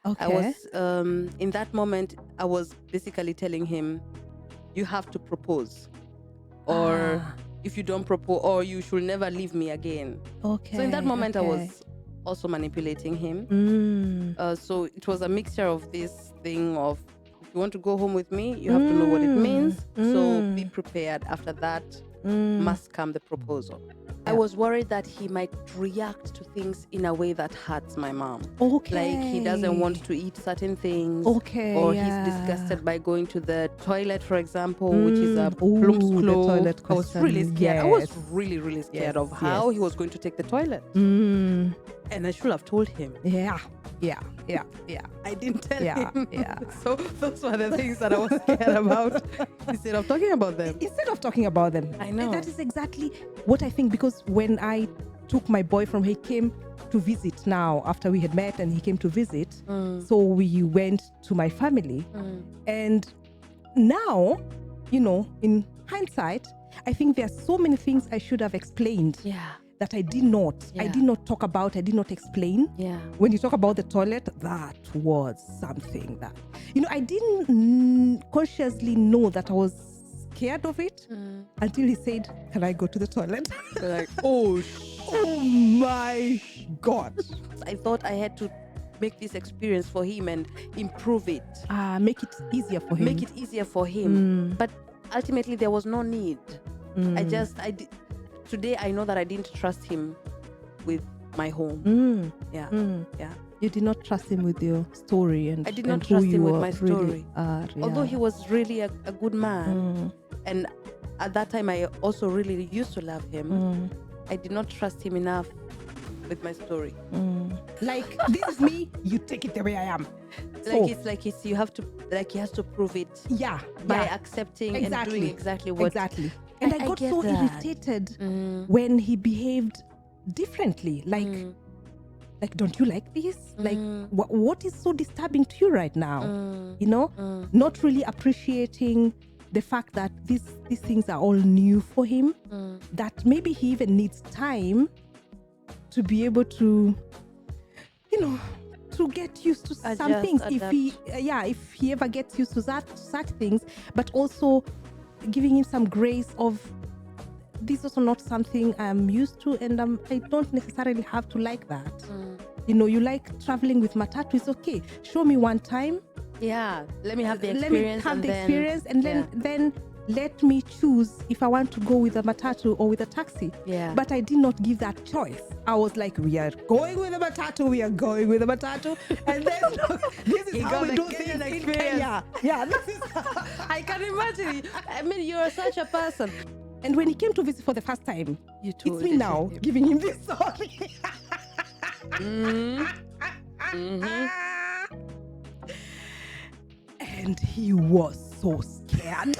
Okay. I was in that moment. I was basically telling him, "You have to propose, or if you don't propose, or you should never leave me again." Okay. So in that moment, I okay. was also manipulating him. Mm. So it was a mixture of this thing of, if you want to go home with me, you have to know what it means. So be prepared. After that must come the proposal. I was worried that he might react to things in a way that hurts my mom. Okay. Like he doesn't want to eat certain things. Okay, Or yeah. he's disgusted by going to the toilet, for example, which is a Ooh, plump's the clo. toilet I was question, really scared. I was yes. really scared Yes, of how he yes. was going to take the toilet. Mm. And I should have told him. Yeah. I didn't tell Yeah, him. yeah. So those were the things that I was scared about instead of talking about them. Instead of talking about them. I know. That is exactly what I think, because when I took my boyfriend, he came to visit now after we had met, and he came to visit. So we went to my family. And now, in hindsight, I think there are so many things I should have explained. Yeah. That I did not. Yeah. I did not talk about. I did not explain. Yeah. When you talk about the toilet, that was something that, I didn't consciously know that I was scared of it until he said, "Can I go to the toilet?" Like, oh my God. I thought I had to make this experience for him and improve it. Make it easier for him. Make it easier for him. But ultimately there was no need. Today I know that I didn't trust him with my home. Yeah. You did not trust him with your story, and I did not and who trust him you with were my story. really are, Although yeah. he was really a good man. And at that time I also really used to love him. I did not trust him enough with my story. Like, this is me, you take it the way I am. You have to, like, he has to prove it. Yeah. By yeah. accepting and doing exactly what. Exactly. And I got get so that. irritated when he behaved differently. Like, don't you like this? Like, what is so disturbing to you right now? Not really appreciating the fact that these things are all new for him. That maybe he even needs time to be able to, to get used to some Adjust, things. adapt. If he ever gets used to such things, but also giving him some grace of, this is also not something I'm used to, and I don't necessarily have to like that. You like traveling with matatu, it's okay. Show me one time. Yeah, let me have the Let me experience. have the experience, and then let me choose if I want to go with a matatu or with a taxi. Yeah. But I did not give that choice. I was like, we are going with a matatu, we are going with a matatu. And then this is how we do things in Kenya. Yeah, this is I can imagine. I mean, you are such a person. And when he came to visit for the first time, You told it's me it now to him. giving him this story. And he was so scared.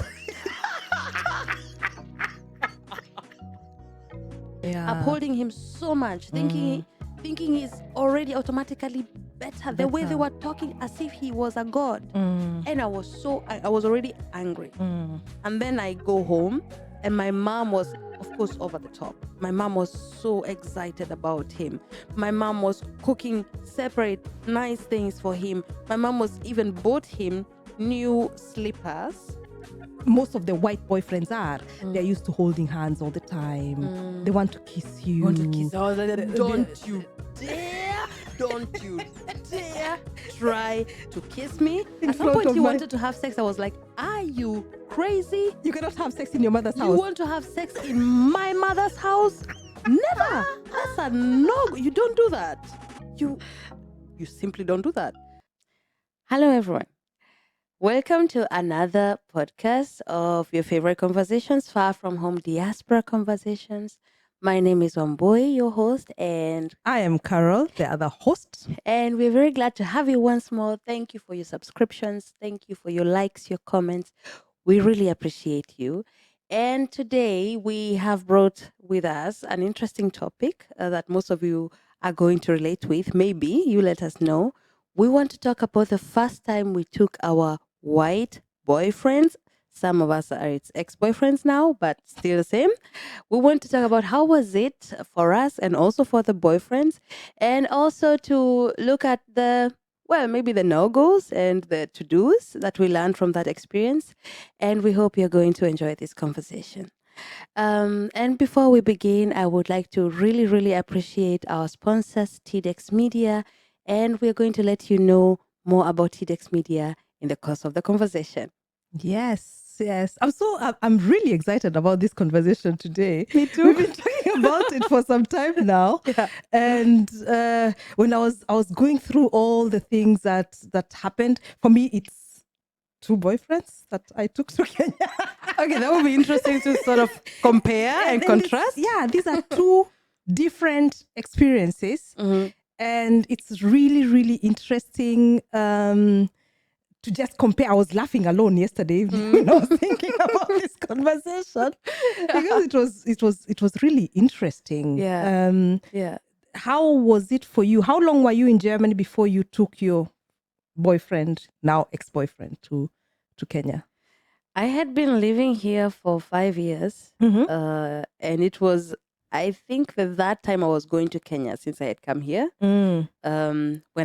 Upholding him so much, thinking he's already automatically better. The way they were talking as if he was a god. And I was already angry. And then I go home, and my mom was, of course, over the top. My mom was so excited about him. My mom was cooking separate nice things for him. My mom was even bought him new slippers. Most of the white boyfriends are. They're used to holding hands all the time. They want to kiss you. Want to kiss? Don't you dare! Don't you dare try to kiss me. At some front point of he my- wanted to have sex. I was like, are you crazy? You cannot have sex in your mother's You house. want to have sex in my mother's house? Never. That's a no. You don't do that. You simply don't do that. Hello, everyone. Welcome to another podcast of your favorite conversations, Far From Home Diaspora Conversations. My name is Wambui, your host, and I am Carol, the other host. we're very glad to have you once more. Thank you for your subscriptions. Thank you for your likes, your comments. We really appreciate you. And today we have brought with us an interesting topic that most of you are going to relate with. Maybe you let us know. We want to talk about the first time we took our white boyfriends. Some of us are its ex-boyfriends now, but still the same. We want to talk about how was it for us and also for the boyfriends, and also to look at well, maybe the no-goes and the to-dos that we learned from that experience. And we hope you're going to enjoy this conversation. And before we begin, I would like to really, really appreciate our sponsors, TEDx Media, and we're going to let you know more about TEDx Media in the course of the conversation. Yes. I'm really excited about this conversation today. Me too. We've been talking about it for some time now. Yeah. And when I was going through all the things that happened, for me, it's 2 boyfriends that I took to Kenya. Okay, that would be interesting to sort of compare and contrast. These are 2 different experiences. Mm-hmm. And it's really, really interesting to just compare. I was laughing alone yesterday evening when I was thinking about this conversation because it was really interesting. Yeah. How was it for you? How long were you in Germany before you took your boyfriend, now ex-boyfriend, to Kenya? I had been living here for 5 years, and it was, I think that time I was going to Kenya since I had come here. When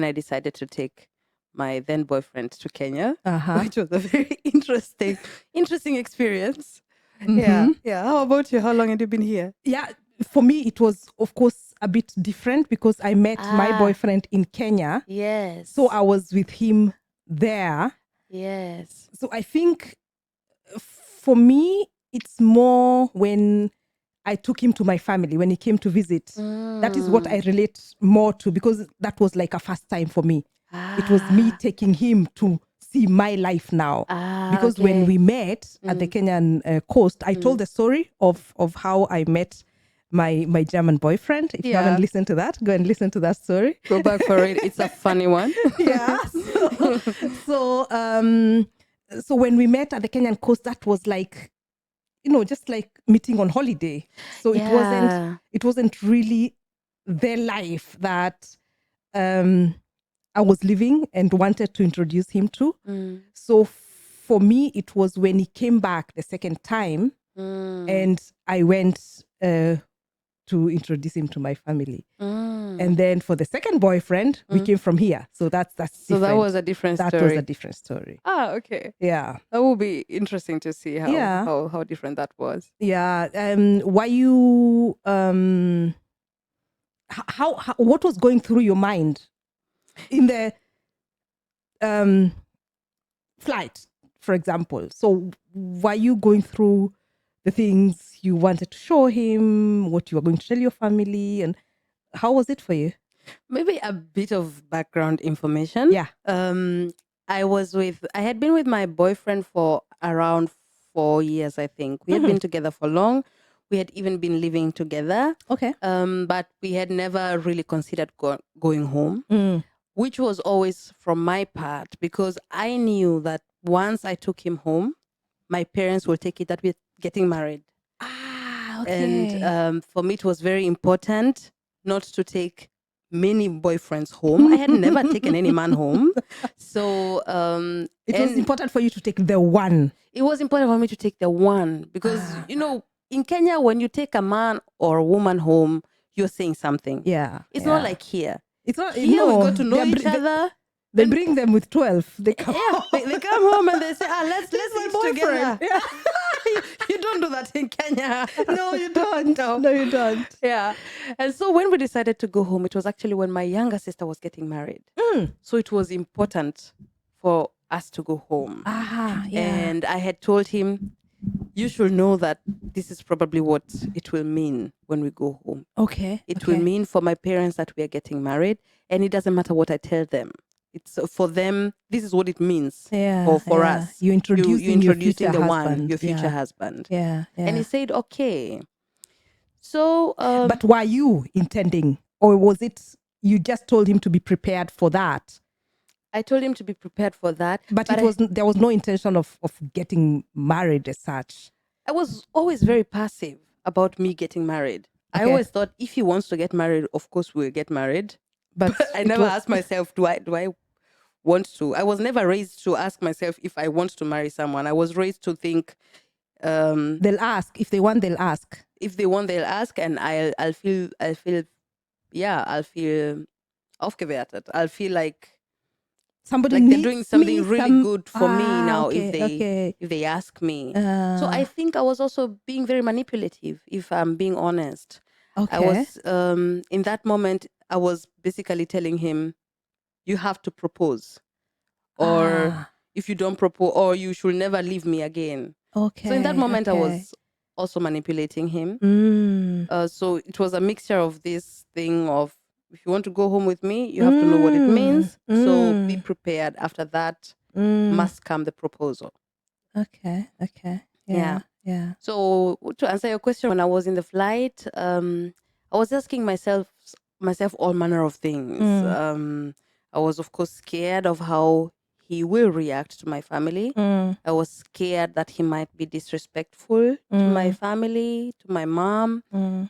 I decided to take my then boyfriend to Kenya, which was a very interesting experience. Yeah. How about you? How long had you been here? Yeah, for me it was, of course, a bit different because I met my boyfriend in Kenya. Yes. So I was with him there. Yes. So I think for me, it's more when I took him to my family, when he came to visit. That is what I relate more to because that was like a first time for me. It was me taking him to see my life now. Because when we met at the Kenyan coast, I told the story of how I met my German boyfriend. If you haven't listened to that, go and listen to that story. Go back for it. It's a funny one. Yeah. So when we met at the Kenyan coast, that was like, just like meeting on holiday. So it wasn't really their life that I was living and wanted to introduce him to. So for me, it was when he came back the second time and I went to introduce him to my family. And then for the second boyfriend, we came from here. So that's so different. that was a different story. That was a different story. Okay. Yeah. That will be interesting to see how different that was. Yeah. Why you how what was going through your mind in the flight, for example? So were you going through the things you wanted to show him, what you were going to tell your family, and how was it for you? Maybe a bit of background information. Yeah. I had been with my boyfriend for around 4 years, I think. We had been together for long. We had even been living together. Okay. But we had never really considered going home, which was always from my part because I knew that once I took him home, my parents will take it that we're getting married. Okay. And for me, it was very important not to take many boyfriends home. I had never taken any man home. So it was important for you to take the one. It was important for me to take the one because, in Kenya, when you take a man or a woman home, you're saying something. Yeah. It's not like here. It's not Here we got to know each other. They bring them with 12. They come home. They come home and they say, let's eat together. Yeah. You don't do that in Kenya. No, you don't. No, you don't. Yeah. And so when we decided to go home, it was actually when my younger sister was getting married. So it was important for us to go home. Yeah. And I had told him, you should know that this is probably what it will mean when we go home. Okay. It will mean for my parents that we are getting married, and it doesn't matter what I tell them. It's for them, this is what it means. Or for us. You're introducing your future husband. Yeah. And he said, okay. So but were you intending, or was it you just told him to be prepared for that? I told him to be prepared for that. But there was no intention of getting married as such. I was always very passive about me getting married. Okay. I always thought if he wants to get married, of course we'll get married. But I never asked myself, do I want to? I was never raised to ask myself if I want to marry someone. I was raised to think they'll ask. If they want, they'll ask. If they want, they'll ask, and I'll feel aufgewertet. I'll feel like somebody like needs they're doing something me, really good for me now okay. if they ask me. So I think I was also being very manipulative, if I'm being honest. I Okay. was in that moment I was basically telling him, you have to propose, or if you don't propose, or you should never leave me again. Okay. So in that moment I okay. was also manipulating him. Mm. So it was a mixture of this thing of, if you want to go home with me, you have to know what it means. So be prepared. After that must come the proposal. Okay. Yeah. Yeah. So to answer your question, when I was in the flight, I was asking myself all manner of things. I was of course scared of how he will react to my family. I was scared that he might be disrespectful to my family, to my mom.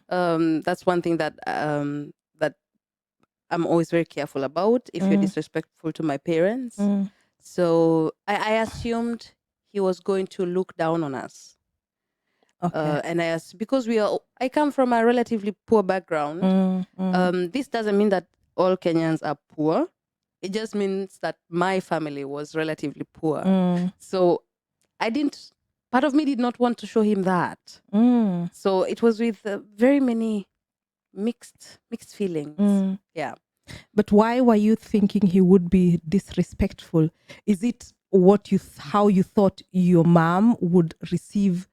That's one thing that that I'm always very careful about. If you're disrespectful to my parents, so I assumed he was going to look down on us. Okay. And because I come from a relatively poor background. This doesn't mean that all Kenyans are poor. It just means that my family was relatively poor. So part of me did not want to show him that. So it was with very many mixed feelings. Yeah. But why were you thinking he would be disrespectful? Is it how you thought your mom would receive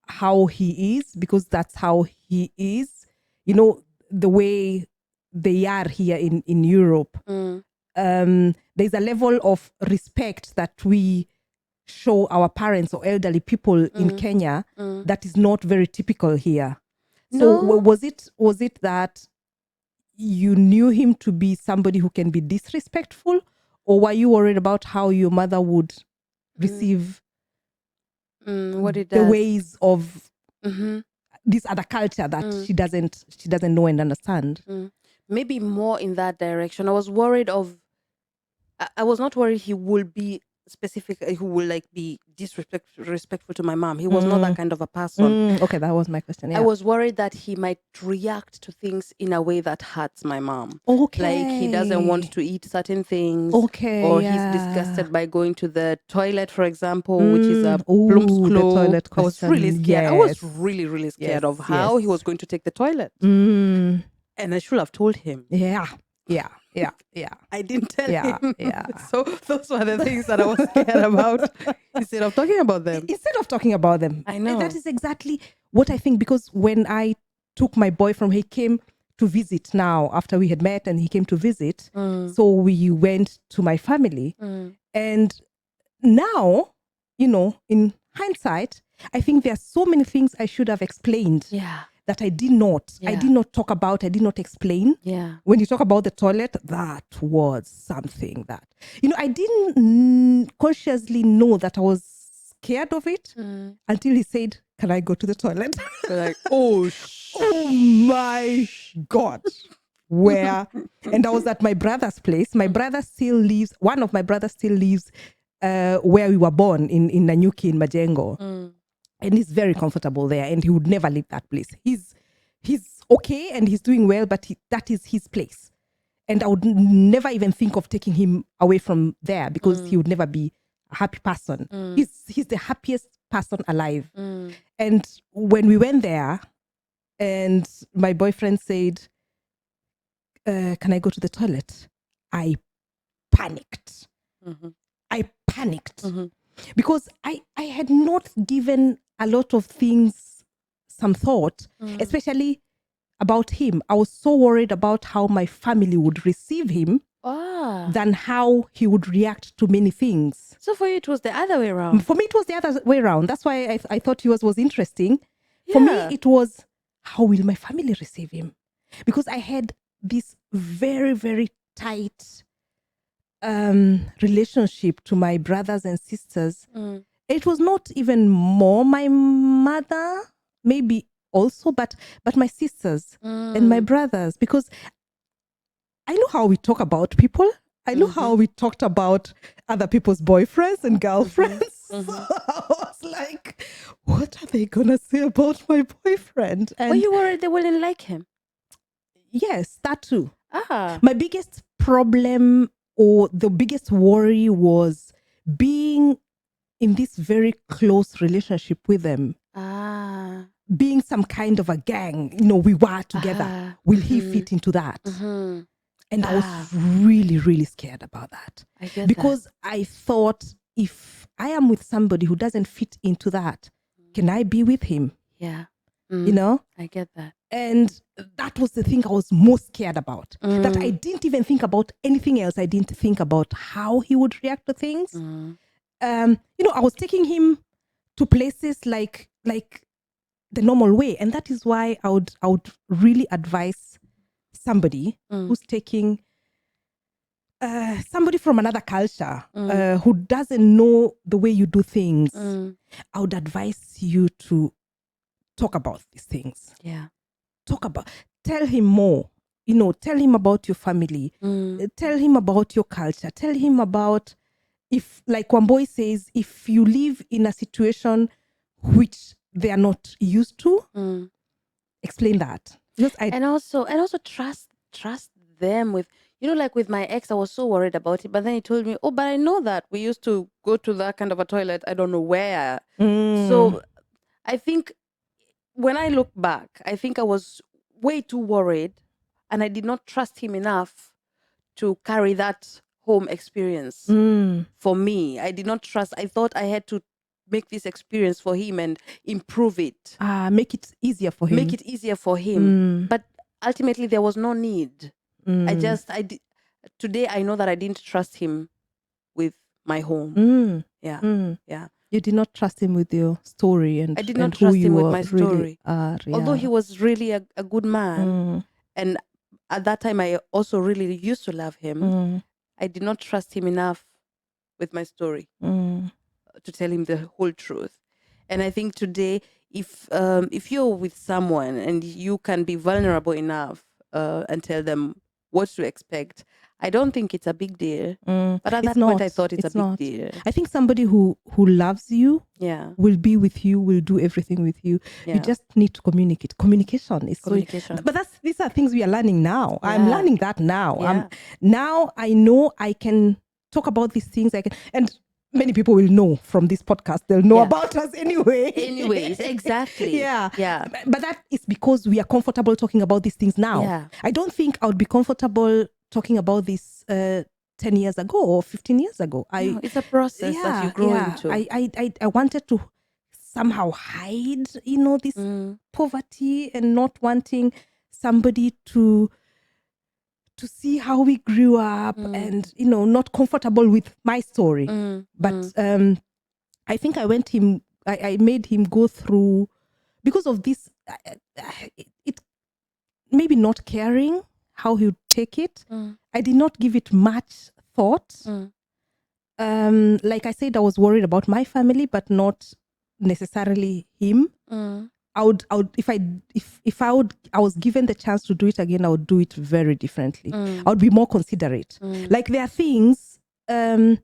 how he is, because that's how he is, the way they are here in Europe. There's a level of respect that we show our parents or elderly people in Kenya that is not very typical here. So No. was it that you knew him to be somebody who can be disrespectful, or were you worried about how your mother would receive what it the does. ways of this other culture that she doesn't know and understand? Maybe more in that direction. I was worried of. I was not worried he will be specific. Who will like be disrespectful to my mom. He was not that kind of a person. Okay, that was my question. Yeah. I was worried that he might react to things in a way that hurts my mom. Okay. Like he doesn't want to eat certain things. Okay, Or yeah. he's disgusted by going to the toilet, for example, which is a plump's the clo. toilet I was really question. scared. I was Yes. really, really scared Yes, of how he yes. was going to take the toilet. Mm. And I should have told him. Yeah. I didn't tell Yeah, him. yeah. So those were the things that I was scared about instead of talking about them. I know. that is exactly what I think, because when I took my boyfriend, he came to visit now after we had met, and he came to visit. So we went to my family. And now, in hindsight, I think there are so many things I should have explained. Yeah. That I did not. Yeah. I did not talk about. I did not explain. Yeah. When you talk about the toilet, that was something that, I didn't consciously know that I was scared of it until he said, "Can I go to the toilet?" You're like, oh my God. Where? And I was at my brother's place. My brother still lives, one of my brothers still lives where we were born in Nanyuki in Majengo. And he's very comfortable there, and he would never leave that place. He's okay and he's doing well, but that is his place. And I would never even think of taking him away from there, because he would never be a happy person. He's the happiest person alive. And when we went there, and my boyfriend said, "Can I go to the toilet?" I panicked. Because I had not given a lot of things some thought, especially about him. I was so worried about how my family would receive him than how he would react to many things. So for you, it was the other way around. For me, it was the other way around. That's why I thought yours was interesting. Yeah. For me, it was, how will my family receive him? Because I had this very, very tight relationship to my brothers and sisters. It was not even more my mother, maybe also, but my sisters and my brothers, because I know how we talk about people. I know how we talked about other people's boyfriends and girlfriends. So I was like, what are they gonna say about my boyfriend? And were you worried they wouldn't like him? Yes, that too. My biggest problem or the biggest worry was being in this very close relationship with them, being some kind of a gang, we were together. Will he fit into that? And I was really, really scared about that. Because I thought, if I am with somebody who doesn't fit into that, can I be with him? Yeah. I get that. And that was the thing I was most scared about. That I didn't even think about anything else. I didn't think about how he would react to things. I was taking him to places like the normal way. And that is why I would really advise somebody who's taking somebody from another culture who doesn't know the way you do things. I would advise you to talk about these things. Yeah. Tell him more. Tell him about your family. Tell him about your culture. Tell him about, if, like Wambui says, if you live in a situation which they are not used to, explain that. And also trust them with, like with my ex, I was so worried about it, but then he told me, oh, but I know that we used to go to that kind of a toilet, I don't know where. So I think when I look back, I think I was way too worried, and I did not trust him enough to carry that home experience for me. I did not trust. I thought I had to make this experience for him and improve it. Make it easier for him. But ultimately, there was no need. Today I know that I didn't trust him with my home. Yeah. You did not trust him with your story, and I did not and trust who him you with my story. really Although he was really a good man, and at that time I also really used to love him, I did not trust him enough with my story to tell him the whole truth. And I think today, if you're with someone and you can be vulnerable enough and tell them what to expect, I don't think it's a big deal. But at that point, I thought it's a big deal. I think somebody who loves you, Yeah, will be with you, will do everything with you. Yeah. You just need to communicate. Communication is Communication. But these are things we are learning now. Yeah. I'm learning that now. Yeah. Now I know I can talk about these things. And many people will know from this podcast. They'll know about us anyway. Anyways, exactly. Yeah. Yeah. But that is because we are comfortable talking about these things now. Yeah. I don't think I would be comfortable talking about this 10 years ago or 15 years ago. No, it's a process that you grow into. I wanted to somehow hide, this poverty, and not wanting somebody to see how we grew up, and not comfortable with my story. But I think I made him go through, because of this, it maybe not caring how he would take it. I did not give it much thought. Like I said, I was worried about my family, but not necessarily him. I would if I was given the chance to do it again, I would do it very differently. I would be more considerate. Like, there are things, when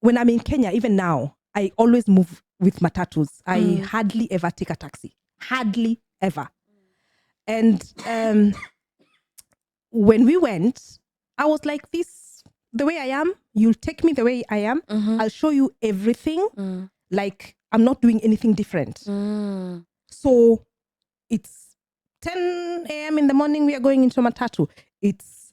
I'm in Kenya, even now, I always move with matatus. I hardly ever take a taxi. Hardly ever. And when we went, I was like, the way I am, you'll take me the way I am. I'll show you everything. Like, I'm not doing anything different. So it's 10 a.m. in the morning, we are going into matatu. It's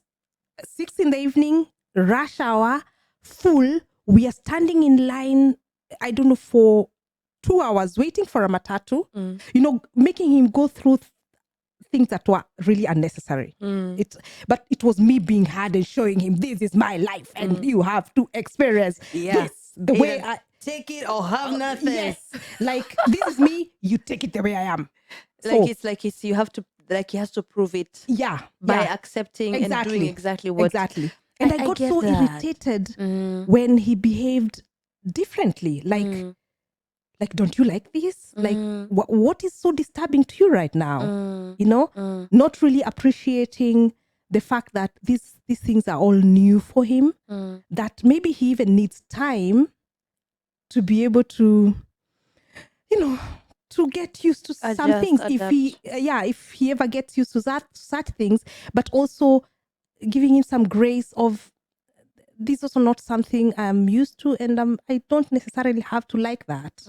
6 in the evening, rush hour, full. We are standing in line, I don't know, for 2 hours waiting for a matatu, making him go through things that were really unnecessary. But it was me being hard and showing him, this is my life and you have to experience this the way I take it or have nothing. Yes, like, this is me, you take it the way I am. You have to, he has to prove it. By accepting and doing exactly what. Exactly. And I got so irritated when he behaved differently. Like, don't you like this? Like, what is so disturbing to you right now? Not really appreciating the fact that these things are all new for him, that maybe he even needs time to be able to, to get used to some things. If he ever gets used to such things, but also giving him some grace of this is also not something I'm used to, and I don't necessarily have to like that.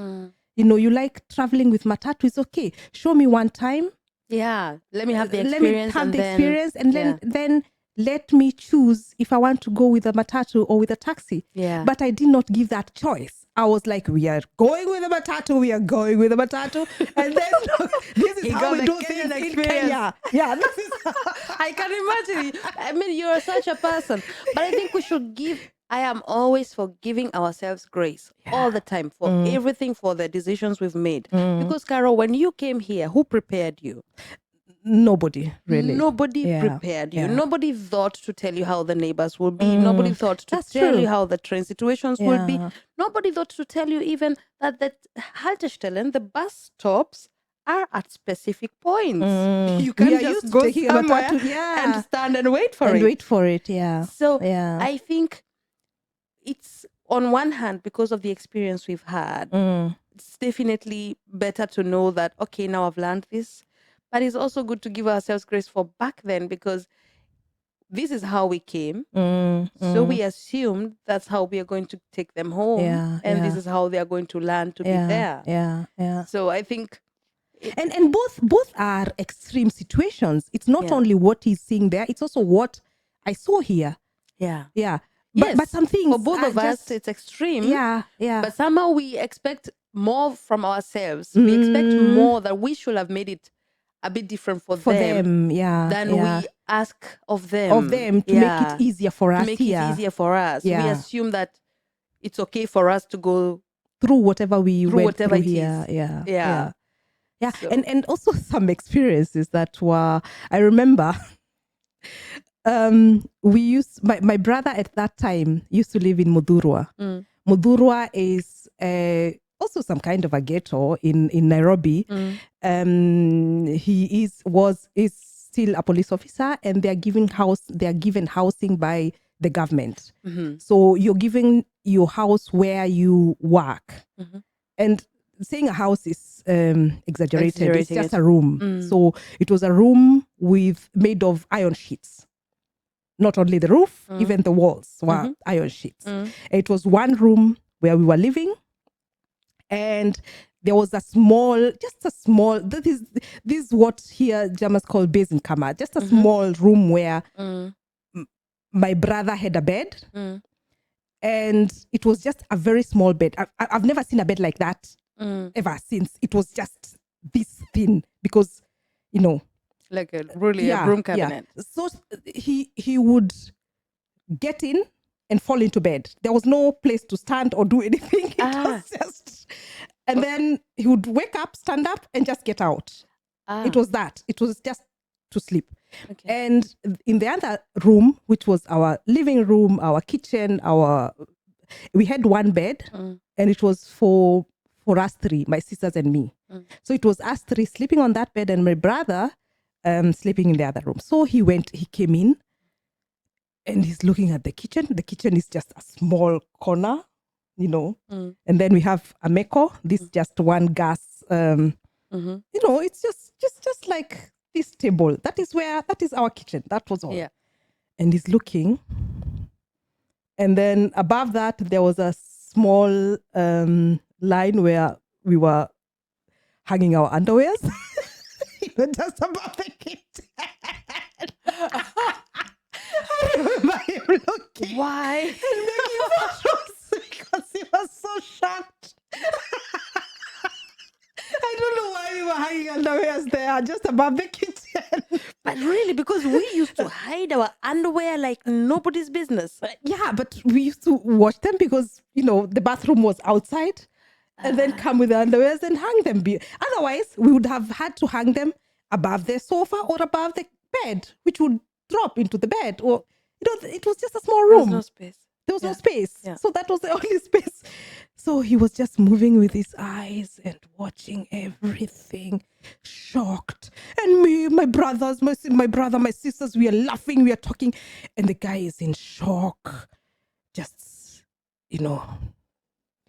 You know, you like traveling with matatu, it's okay. Show me one time. Yeah, let me have the Let me experience. have and the then, experience, and then let me choose if I want to go with a matatu or with a taxi. Yeah. But I did not give that choice. I was like, we are going with a matatu, we are going with a matatu. And then this is He how got we the do Kenyan things in experience. Kenya. Yeah, this is I can imagine. I mean, you're such a person. But I think we should I am always for giving ourselves grace all the time for everything, for the decisions we've made. Because, Carol, when you came here, who prepared you? nobody, really. Nobody prepared you. Nobody thought to tell you how the neighbors will be. Nobody thought to tell you how the train situations will be. Nobody thought to tell you even that the Haltestellen, the bus stops, are at specific points. You can't just go somewhere and stand and wait for it. So I think it's, on one hand, because of the experience we've had, it's definitely better to know that, okay, now I've learned this. But it's also good to give ourselves grace for back then, because this is how we came. So we assumed that's how we are going to take them home. This is how they are going to learn to be there. So I think... And both are extreme situations. It's not only what he's seeing there, it's also what I saw here. Yes, but some things for both of us, it's extreme. But somehow we expect more from ourselves. We expect more, that we should have made it a bit different for them than we ask of them to make it easier for us. It easier for us. We assume that it's okay for us to go through whatever we went through here. So. And also some experiences that were, I remember, my brother at that time used to live in Mudhurwa. Mudhurwa is also some kind of a ghetto in Nairobi. He is still a police officer, and they are given housing by the government. So you're given your house where you work. And saying a house is exaggerated. It's just a room. So it was a room made of iron sheets. Not only the roof, even the walls were iron sheets. It was one room where we were living, and there was just a small, this is what here Germans call basin kammer, just a small room where my brother had a bed, and it was just a very small bed. I've never seen a bed like that ever since. It was just this thin, because, you know, like a broom cabinet. So he would get in and fall into bed. There was no place to stand or do anything. It was just, and then he would wake up, stand up, and just get out. It was that. It was just to sleep. And in the other room, which was our living room, our kitchen, we had one bed, and it was for us three, my sisters and me. So it was us three sleeping on that bed, and my brother sleeping in the other room. So he came in, and he's looking at the kitchen. The kitchen is just a small corner, you know. And then we have a meko, this just one gas, you know, it's just like this table. That is our kitchen. That was all. Yeah. And he's looking. And then above that, there was a small line where we were hanging our underwears. Just above the kitchen. I remember him looking. Why? And making photos because he was so shocked. I don't know why we were hanging underwears there, just above the kitchen. But really, because we used to hide our underwear like nobody's business. Yeah, but we used to wash them because, you know, the bathroom was outside. And then come with the underwears and hang them. Otherwise, we would have had to hang them above the sofa or above the bed, which would drop into the bed. Or, you know, it was just a small room. There was no space. There was no space. So that was the only space. So he was just moving with his eyes and watching everything, shocked. And me, my brother, my sisters, we are laughing, we are talking. And the guy is in shock. Just, you know,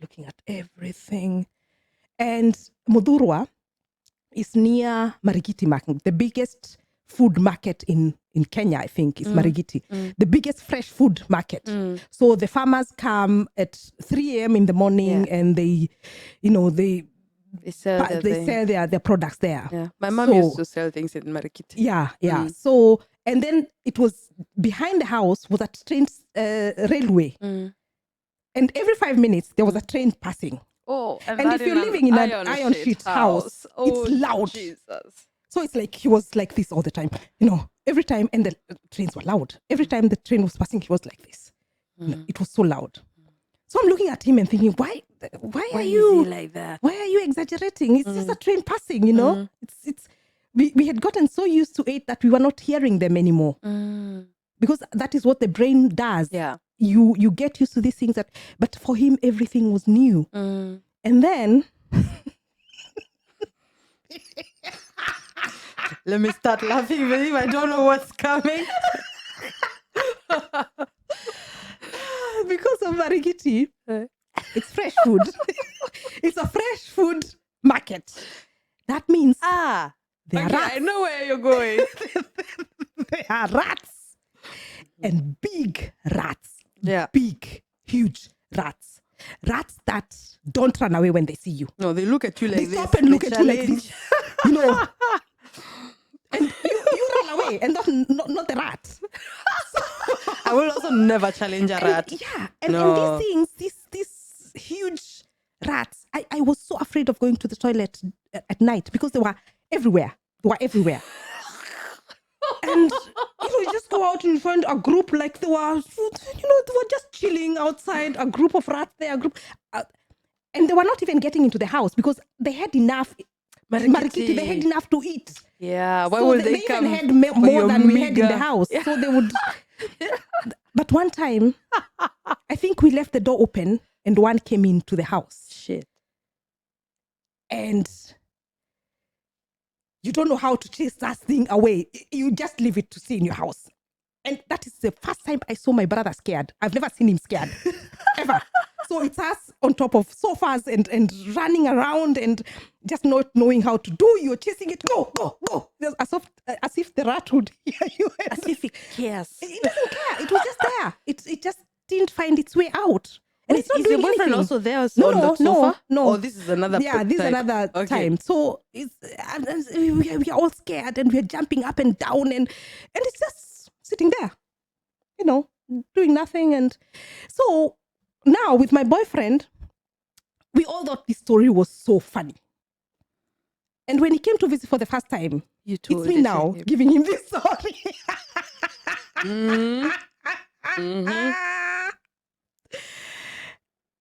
looking at everything. And Mudhurwa is near Marikiti market, the biggest food market in in Kenya, I think, is Marikiti, the biggest fresh food market. So the farmers come at 3 a.m. in the morning and they sell their products there. Yeah. My mom used to sell things in Marikiti. Yeah. So, and then it was behind the house was a train railway. And every 5 minutes, there was a train passing. Oh, and if you're living in an iron sheet house, it's loud. Jesus. So it's like he was like this all the time, every time. And the trains were loud. Every time the train was passing, he was like this. It was so loud. So I'm looking at him and thinking, why are you like that? Why are you exaggerating? It's just a train passing, It's we had gotten so used to it that we were not hearing them anymore. Because that is what the brain does. Yeah. You get used to these things but for him everything was new. And then let me start laughing with him. I don't know what's coming. Because of Marikiti, it's fresh food. It's a fresh food market. That means there are rats. I know where you're going. There are rats and big rats. Yeah. Big, huge rats. Rats that don't run away when they see you. No, they look at you like they this. Stop and look at you like this. And you run away and not the rat. I will also never challenge a rat. And these things, these huge rats, I was so afraid of going to the toilet at night because they were everywhere. And you just go out and find a group like they were just chilling outside, a group of rats there, and they were not even getting into the house because they had enough. Marikiti, they had enough to eat. Yeah, why would they come? They even had more than we had in the house. Yeah. So they would. But one time, I think we left the door open and one came into the house. Shit. And you don't know how to chase that thing away. You just leave it to see in your house. And that is the first time I saw my brother scared. I've never seen him scared, ever. So it's us on top of sofas and running around and just not knowing how to do. You're chasing it. Go. As if the rat would hear you. As if it cares. It doesn't care. It was just there. It just didn't find its way out. And it's not is doing your boyfriend anything. also there on the sofa? No. Oh, this is another this is another time. So we are all scared and we're jumping up and down and it's just sitting there, doing nothing. And so now with my boyfriend, we all thought this story was so funny. And when he came to visit for the first time, it's me now giving him this story.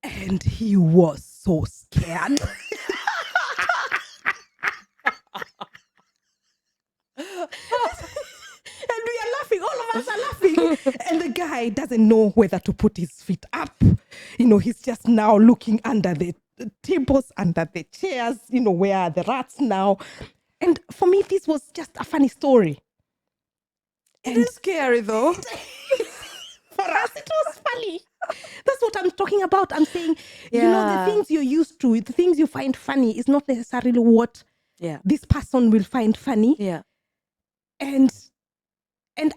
And he was so scared. And we are laughing, all of us are laughing. And the guy doesn't know whether to put his feet up. He's just now looking under the tables, under the chairs, where are the rats now? And for me, this was just a funny story. It is scary though. For us, it was funny. That's what I'm talking about. I'm saying, the things you're used to, the things you find funny is not necessarily what this person will find funny. Yeah. And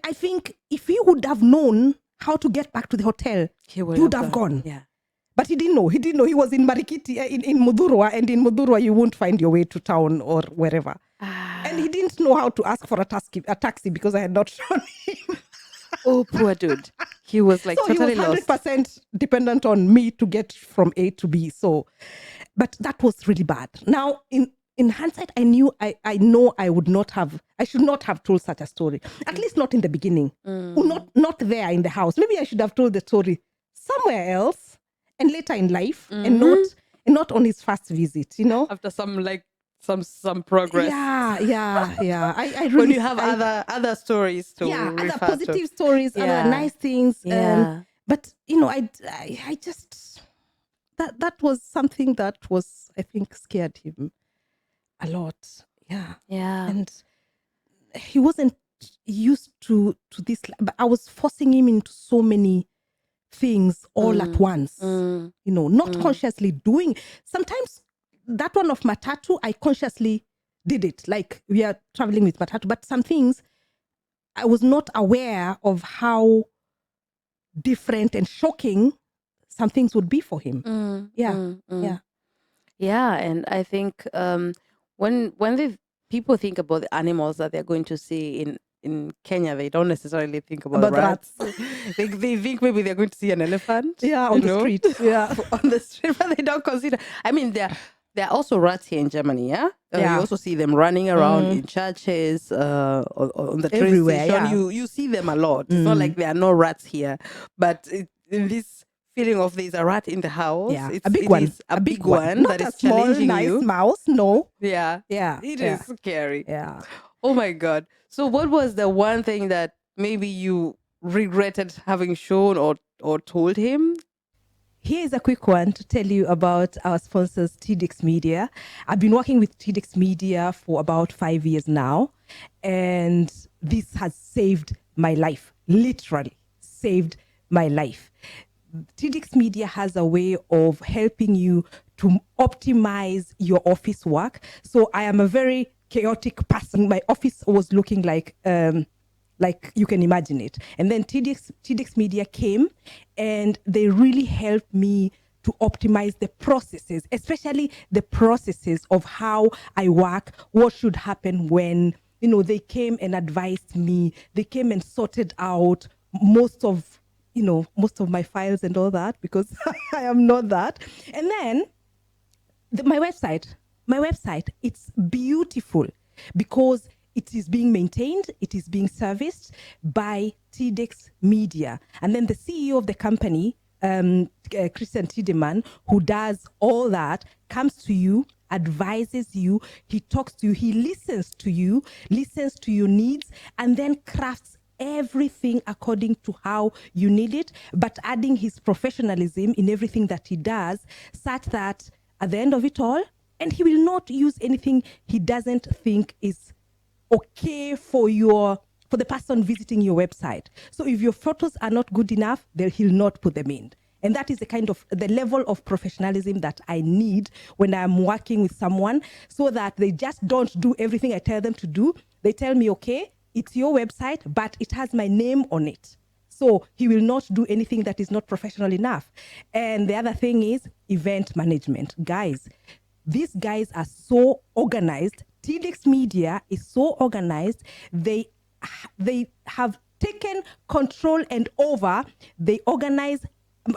I think if he would have known how to get back to the hotel, he would have gone. Yeah. But he didn't know. He was in Marikiti, in Mudurwa, and in Mudurwa you won't find your way to town or wherever. And he didn't know how to ask for a taxi because I had not shown him. Oh, poor dude. He was like totally he was 100% lost. dependent on me to get from A to B. So, but that was really bad. Now, in hindsight, I know I should not have told such a story. At least not in the beginning. Not there in the house. Maybe I should have told the story somewhere else and later in life and not on his first visit, After some progress. Yeah. I really, when you have other stories to other positive stories, other nice things. But I just that was something that was, I think, scared him a lot. Yeah. And he wasn't used to this, but I was forcing him into so many things all at once. Not consciously doing. Sometimes that one of matatu, I consciously did it. Like we are traveling with matatu, but some things I was not aware of how different and shocking some things would be for him. Yeah. Yeah, and I think when the people think about the animals that they're going to see in Kenya, they don't necessarily think about rats. They think maybe they're going to see an elephant. Yeah, on the street. Yeah. On the street, but they don't consider. I mean, there are also rats here in Germany. Yeah, you also see them running around in churches, on the train Everywhere, station. yeah. You see them a lot. It's not like there are no rats here, but in this feeling of there's a rat in the house. Yeah, It a big one. is a big one Not that a is small, challenging nice you. mouse. No. Yeah. Yeah. It is scary. Yeah. Oh my God. So what was the one thing that maybe you regretted having shown or told him? Here's a quick one to tell you about our sponsors, TDX Media. I've been working with TDX Media for about 5 years now, and this has saved my life, literally saved my life. TDX Media has a way of helping you to optimize your office work. So I am a very chaotic person. My office was looking like you can imagine it. And then TDX Media came and they really helped me to optimize the processes, especially the processes of how I work, what should happen when, they came and advised me. They came and sorted out most of my files and all that, because I am not that. And then my website, it's beautiful because it is being maintained, it is being serviced by TDX Media. And then the CEO of the company, Christian Tiedemann, who does all that, comes to you, advises you, he talks to you, he listens to your needs, and then crafts everything according to how you need it, but adding his professionalism in everything that he does, such that at the end of it all, and he will not use anything he doesn't think is okay for the person visiting your website. So if your photos are not good enough, then he'll not put them in. And that is the level of professionalism that I need when I'm working with someone, so that they just don't do everything I tell them to do. They tell me, okay, it's your website, but it has my name on it. So he will not do anything that is not professional enough. And the other thing is event management. Guys, these guys are so organized. TDX Media is so organized. They have taken control and over. They organize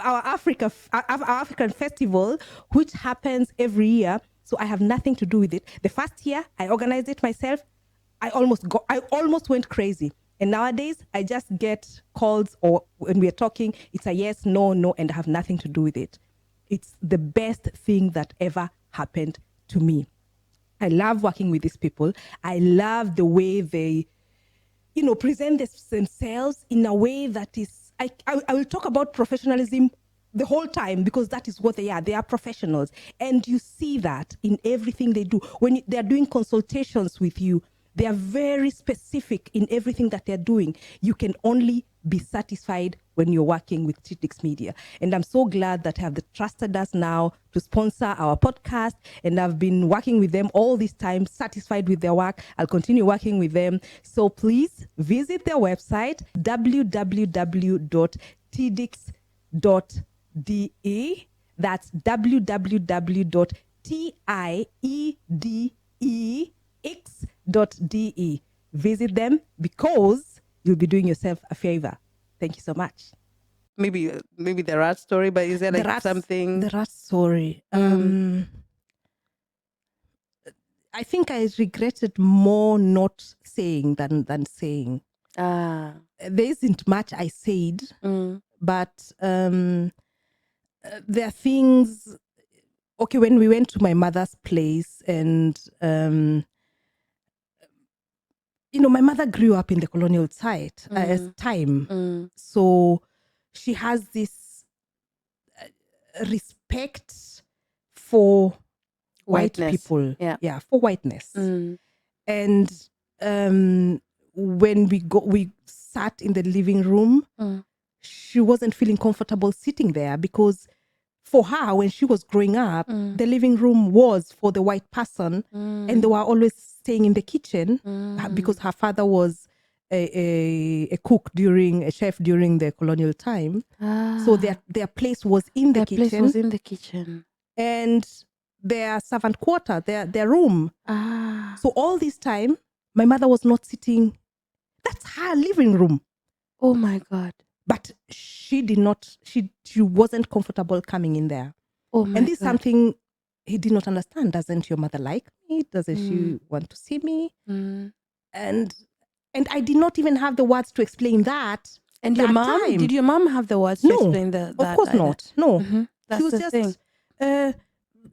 our African festival, which happens every year. So I have nothing to do with it. The first year I organized it myself. I almost went crazy. And nowadays I just get calls, or when we're talking, it's a yes, no, and I have nothing to do with it. It's the best thing that ever happened to me. I love working with these people. I love the way they, present themselves in a way that is, I will talk about professionalism the whole time, because that is what they are. They are professionals. And you see that in everything they do. When they're doing consultations with you, they are very specific in everything that they're doing. You can only be satisfied when you're working with TDX Media. And I'm so glad that I have trusted us now to sponsor our podcast. And I've been working with them all this time, satisfied with their work. I'll continue working with them. So please visit their website, www.tidix.de. That's www.tidix.de. Visit them, because you'll be doing yourself a favor. Thank you so much. Maybe the rat story, but is there something? The rat story. I think I regretted more not saying than saying. There isn't much I said, but there are things. Okay, when we went to my mother's place, and my mother grew up in the colonial time, so she has this respect for white people, for whiteness. And when we sat in the living room, she wasn't feeling comfortable sitting there, because for her, when she was growing up, the living room was for the white person, and they were always staying in the kitchen because her father was a cook a chef during the colonial time. So their place was in the kitchen. Their place was in the kitchen. And their servant quarter, their room. So all this time, my mother was not sitting. That's her living room. Oh my God. But she did not, she wasn't comfortable coming in there. Oh my And this is God. something he did not understand. Doesn't your mother like me? Doesn't she want to see me? And I did not even have the words to explain that. And your mom? Time. Did your mom have the words to explain that? Of course either? not. No. That's she was the just, thing.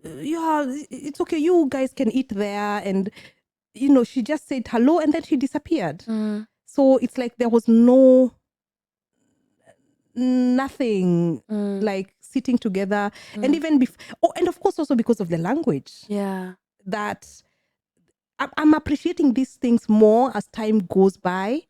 Yeah, it's okay. You guys can eat there. And, she just said hello and then she disappeared. So it's like there was nothing like sitting together. And even and of course also because of the language. Yeah. That I'm appreciating these things more as time goes by.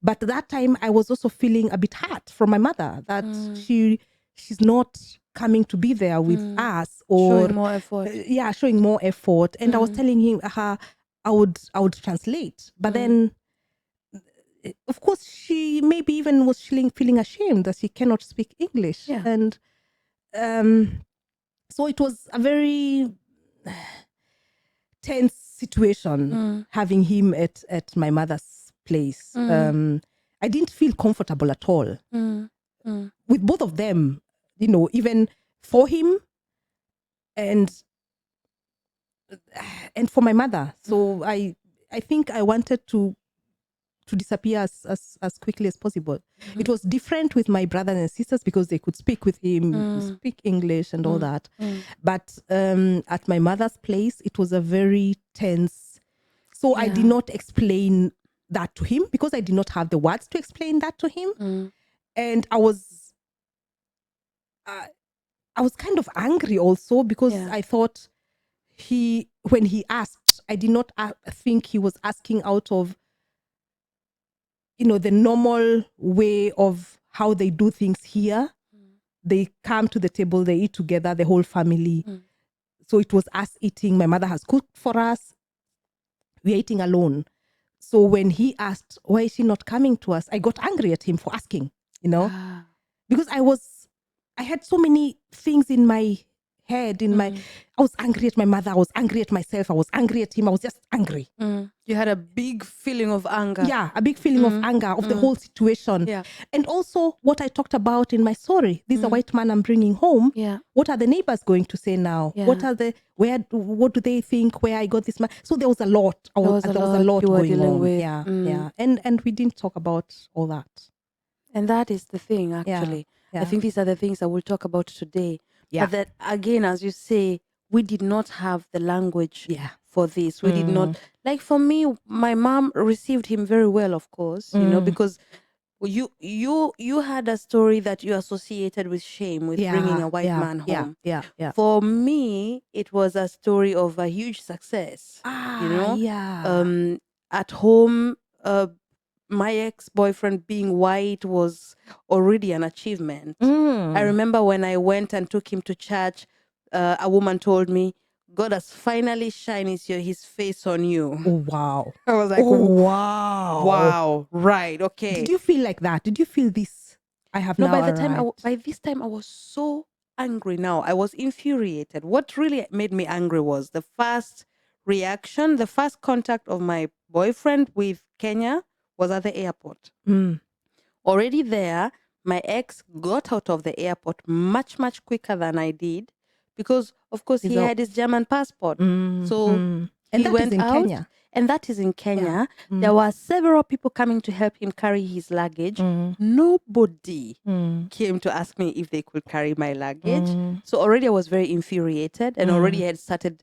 But that time I was also feeling a bit hurt from my mother that she's not coming to be there with us, or showing more effort. Showing more effort. And I was telling her I would translate, but then of course she maybe even was feeling ashamed that she cannot speak English. Yeah. And so it was a very tense situation having him at my mother's place. I didn't feel comfortable at all with both of them, even for him and for my mother. So I think I wanted to disappear as quickly as possible. It was different with my brothers and sisters because they could speak with him, speak English and all that. But at my mother's place, it was a very tense. So I did not explain that to him because I did not have the words to explain that to him. And I was kind of angry also because I thought when he asked, I did not think he was asking out of the normal way of how they do things here. They come to the table, they eat together, the whole family. So it was us eating. My mother has cooked for us. We're eating alone. So when he asked, why is she not coming to us? I got angry at him for asking, because I had so many things in my head, I was angry at my mother. I was angry at myself. I was angry at him. I was just angry. You had a big feeling of anger. Yeah, a big feeling of anger of the whole situation. Yeah. And also what I talked about in my story, this is a white man I'm bringing home. Yeah. What are the neighbors going to say now? Yeah. What do they think, where I got this man? So there was a lot. There was a lot going on. With. Yeah, yeah. And we didn't talk about all that. And that is the thing, actually. Yeah. I think these are the things I will talk about today. Yeah. But that, again, as you say, we did not have the language for this. We did not, like for me, my mom received him very well, of course, because you had a story that you associated with shame, with bringing a white man home. Yeah. For me, it was a story of a huge success. Yeah. At home, my ex-boyfriend being white was already an achievement. I remember when I went and took him to church, a woman told me, God has finally shined his face on you. Oh, wow. I was like, wow. Wow. Right. Okay. Did you feel like that? Did you feel this? I have now arrived. By this time, I was so angry now. I was infuriated. What really made me angry was the first reaction, the first contact of my boyfriend with Kenya was at the airport. Already there, my ex got out of the airport much, much quicker than I did because, of course, he had his German passport. So he went out. Kenya. And that is in Kenya. Yeah. There were several people coming to help him carry his luggage. Nobody came to ask me if they could carry my luggage. So already I was very infuriated and already had started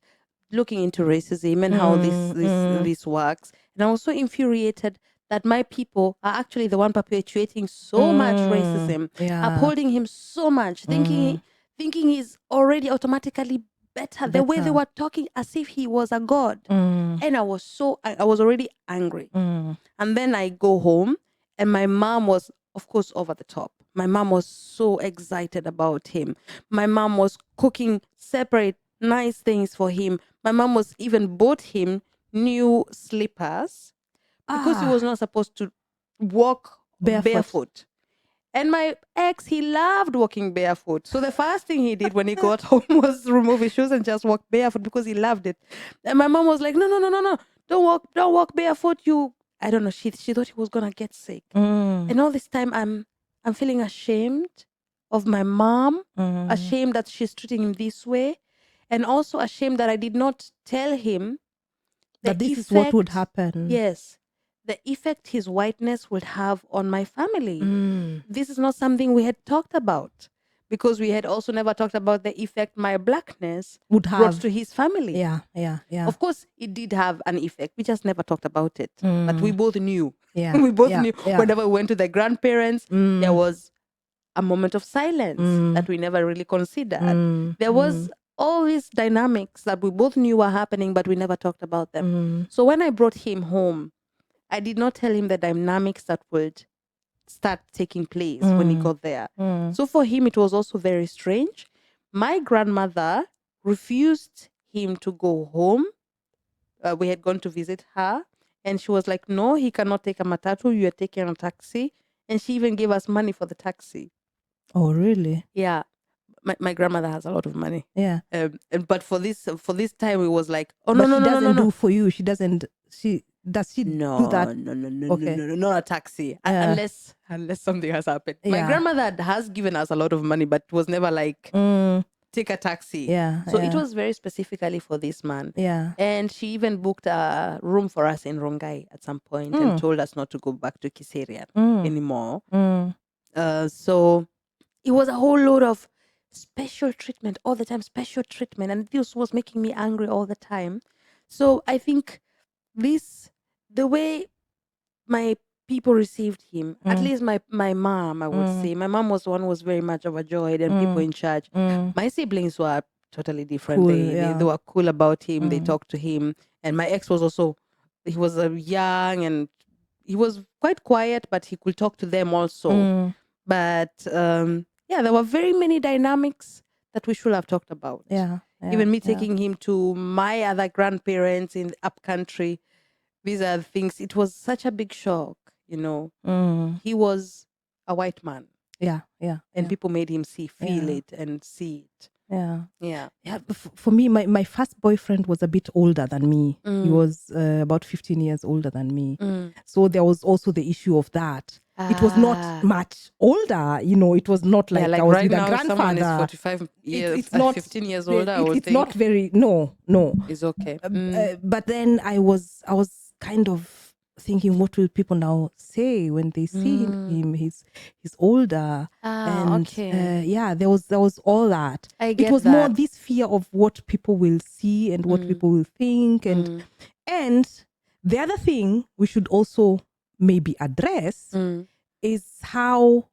looking into racism and how this works. And I was so infuriated that my people are actually the one perpetuating so much racism, upholding him so much, thinking he's already automatically better. The way they were talking as if he was a god. And I was already angry. And then I go home and my mom was, of course, over the top. My mom was so excited about him. My mom was cooking separate nice things for him. My mom was even bought him new slippers because he was not supposed to walk Barefoot. barefoot. And my ex, he loved walking barefoot. So the first thing he did when he got home was remove his shoes and just walk barefoot because he loved it. And my mom was like, no. Don't walk barefoot. I don't know. She thought he was gonna get sick. And all this time I'm feeling ashamed of my mom, ashamed that she's treating him this way, and also ashamed that I did not tell him that this is what would happen. Yes. The effect his whiteness would have on my family. This is not something we had talked about because we had also never talked about the effect my blackness would have brought to his family. Yeah. Of course, it did have an effect. We just never talked about it. But we both knew. Yeah. We both knew. Yeah. Whenever we went to the grandparents, there was a moment of silence that we never really considered. There was all these dynamics that we both knew were happening, but we never talked about them. So when I brought him home, I did not tell him the dynamics that would start taking place when he got there. So for him, it was also very strange. My grandmother refused him to go home. We had gone to visit her, and she was like, no, he cannot take a matatu. You are taking a taxi. And she even gave us money for the taxi. Oh, really? Yeah. My grandmother has a lot of money. Yeah. But for this time, it was like, oh, but no, she doesn't no. do for you. She doesn't. Does she do that? No, Okay. no, not a taxi. Unless something has happened. My grandmother has given us a lot of money, but it was never like, take a taxi. Yeah. So it was very specifically for this man. Yeah. And she even booked a room for us in Rongai at some point and told us not to go back to Kiserian anymore. So it was a whole load of special treatment all the time, special treatment. And this was making me angry all the time. So I think the way my people received him, at least my mom, I would say, my mom was the one who was very much overjoyed and people in charge. My siblings were totally different. Cool, they were cool about him. They talked to him. And my ex was also, he was young and he was quite quiet, but he could talk to them also. But there were very many dynamics that we should have talked about. Even me taking him to my other grandparents in the upcountry. These are things, it was such a big shock, you know. He was a white man. And people made him feel it and see it. Yeah. For me, my first boyfriend was a bit older than me. He was about 15 years older than me. So there was also the issue of that. It was not much older, you know. It was not like I was right with now, a grandfather. Someone is 45 years, it's not 15 years older. It's not very no. It's okay. But then I was kind of thinking, what will people now say when they see him? He's older, and there was all that. It was more this fear of what people will see and what people will think, and the other thing we should also maybe address is how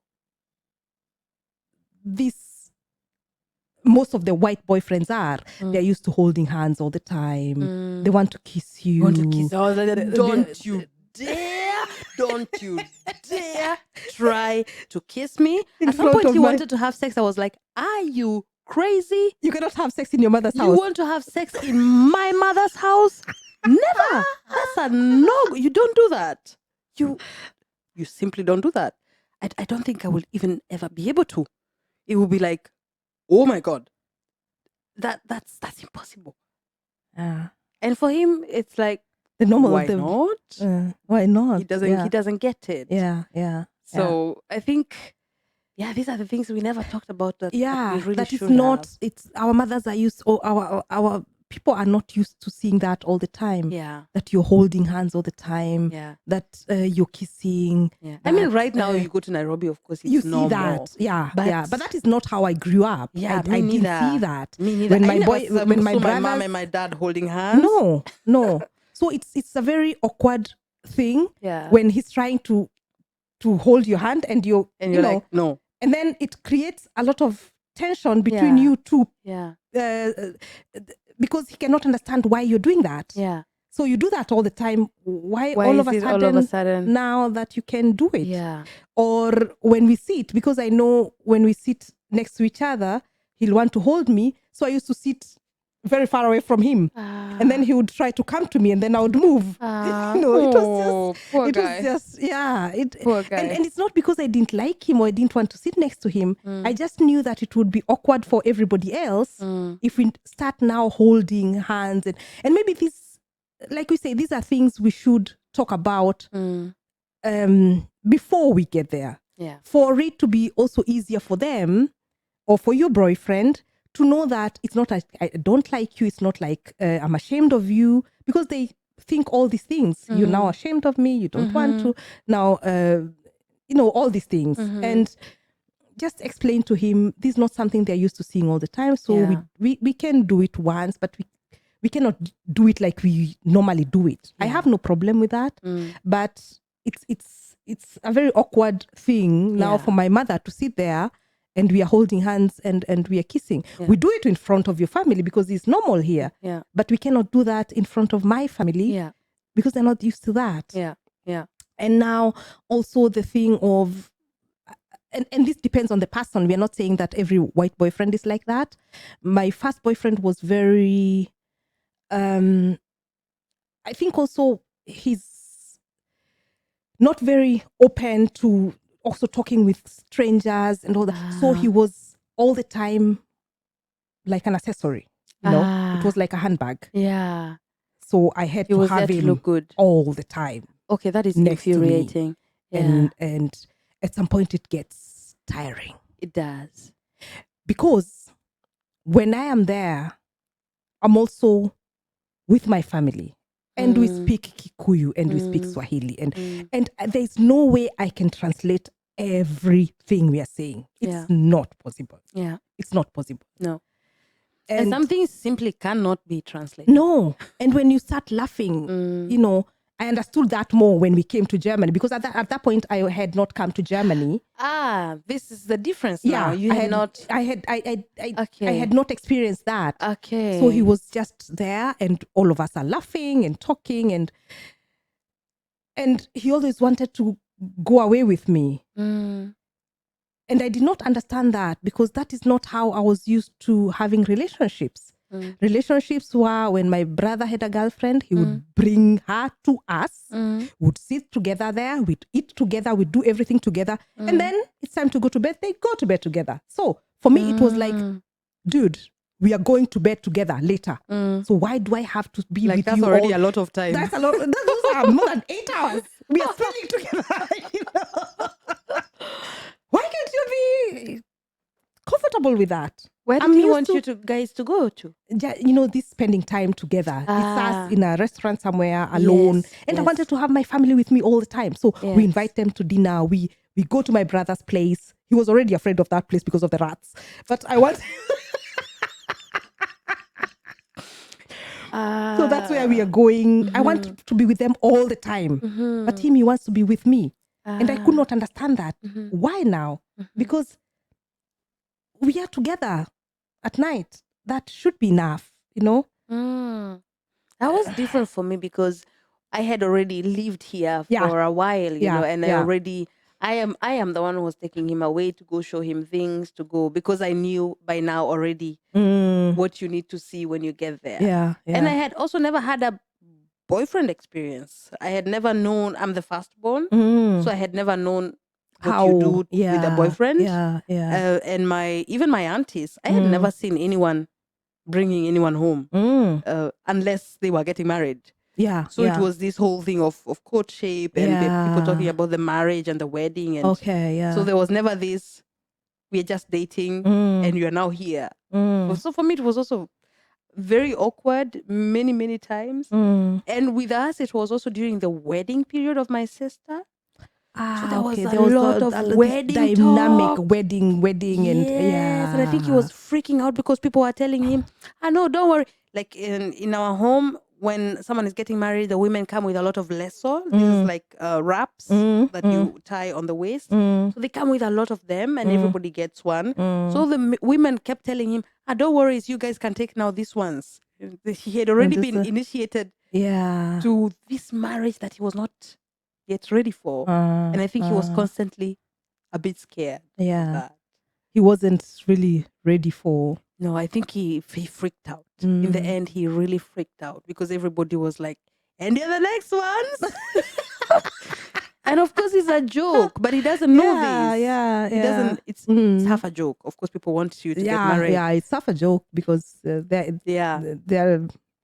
most of the white boyfriends are. They're used to holding hands all the time. They want to kiss you. Don't you dare try to kiss me. In At some point, he my- wanted to have sex. I was like, are you crazy? You cannot have sex in your mother's You house. want to have sex in my mother's house? Never. That's a no. You don't do that. You simply don't do that. I don't think I will even ever be able to. It will be like, oh my God, that's impossible. And for him, it's like, The normal. why not? Why not? He doesn't get it. Yeah. So I think, these are the things we never talked about. That we really that is should not. have. It's our mothers are used. Or our people are not used to seeing that all the time. Yeah. That you're holding hands all the time. Yeah. That you're kissing. Yeah. I mean, right now you go to Nairobi, of course, it's You see normal. that, But- but that is not how I grew up. Yeah, I didn't neither. see that. Me neither. When I my never boy, saw when my my brothers, mom and my dad holding hands. no. So it's a very awkward thing Yeah. when he's trying to hold your hand and you're like, no. and then it creates a lot of tension between Yeah. you two Yeah. because he cannot understand why you're doing that. Yeah. So you do that all the time. Why Why all is of it all of a sudden? now that you can do it? Yeah. Or when we sit, because I know when we sit next to each other, he'll want to hold me. So I used to sit very far away from him. And then he would try to come to me and then I would move. It was just, Poor guy. And it's not because I didn't like him or I didn't want to sit next to him. I just knew that it would be awkward for everybody else if we start now holding hands. And maybe this, like we say, these are things we should talk about before we get there. Yeah. For it to be also easier for them or for your boyfriend to know that it's not like I don't like you, it's not like I'm ashamed of you, because they think all these things. You're now ashamed of me, you don't want to now, all these things. And just explain to him, this is not something they're used to seeing all the time. So we can do it once, but we cannot do it like we normally do it. I have no problem with that, but it's a very awkward thing now for my mother to sit there and we are holding hands and we are kissing. Yeah. We do it in front of your family because it's normal here. Yeah. But we cannot do that in front of my family because they're not used to that. Yeah. Yeah. And now also the thing of, and this depends on the person. We're not saying that every white boyfriend is like that. My first boyfriend was very, I think also he's not very open to also talking with strangers and all that. So he was all the time like an accessory, you know? It was like a handbag. Yeah. So I had to have him look good all the time. Okay, that is infuriating. Yeah. And at some point it gets tiring. It does. Because when I am there, I'm also with my family. And we speak Kikuyu and we speak Swahili. And there's no way I can translate everything we are saying. It's not possible. Yeah. It's not possible. No. And some things simply cannot be translated. No. And when you start laughing, you know, I understood that more when we came to Germany, because at that point I had not come to Germany. This is the difference now. Yeah, I had not experienced that. Okay. So he was just there and all of us are laughing and talking and he always wanted to go away with me. And I did not understand that because that is not how I was used to having relationships. Relationships were when my brother had a girlfriend, he would bring her to us, would sit together there, we'd eat together, we'd do everything together. And then it's time to go to bed, they go to bed together. So for me, it was like, dude, we are going to bed together later. So why do I have to be with you? That's already a lot of time. That's a lot. Those are more than 8 hours. We are spending together. You know? Why can't you be comfortable with that? Where do you want you guys to go to? You know, this spending time together. It's us in a restaurant somewhere alone. And I wanted to have my family with me all the time. So we invite them to dinner. We go to my brother's place. He was already afraid of that place because of the rats. But I want... So that's where we are going. I want to be with them all the time. But he wants to be with me. And I could not understand that. Why now? Because we are together at night. That should be enough, you know? That was different for me because I had already lived here for a while, you know, and I am the one who was taking him away to go show him things, to go, because I knew by now already what you need to see when you get there. Yeah. And I had also never had a boyfriend experience. I had never known, I'm the firstborn, so I had never known what you do with a boyfriend. And even my aunties, I had never seen anyone bringing anyone home unless they were getting married. So it was this whole thing of courtship and people talking about the marriage and the wedding. And so there was never this, we're just dating and you're now here. So for me, it was also very awkward many, many times. And with us, it was also during the wedding period of my sister. So there was a lot of wedding dynamic talk. wedding and and I think he was freaking out because people were telling him, no, don't worry. Like in our home, when someone is getting married, the women come with a lot of lesso. This is like wraps that you tie on the waist. So they come with a lot of them and everybody gets one. So the women kept telling him, don't worry, you guys can take now these ones. He had already been initiated to this marriage that he was not yet ready for. And I think he was constantly a bit scared. He wasn't really ready for. No, I think he freaked out. in the end, he really freaked out because everybody was like, and you're the next ones. And of course, it's a joke, but he doesn't know this. He doesn't. It's half a joke. Of course, people want you to get married. Yeah, it's half a joke because they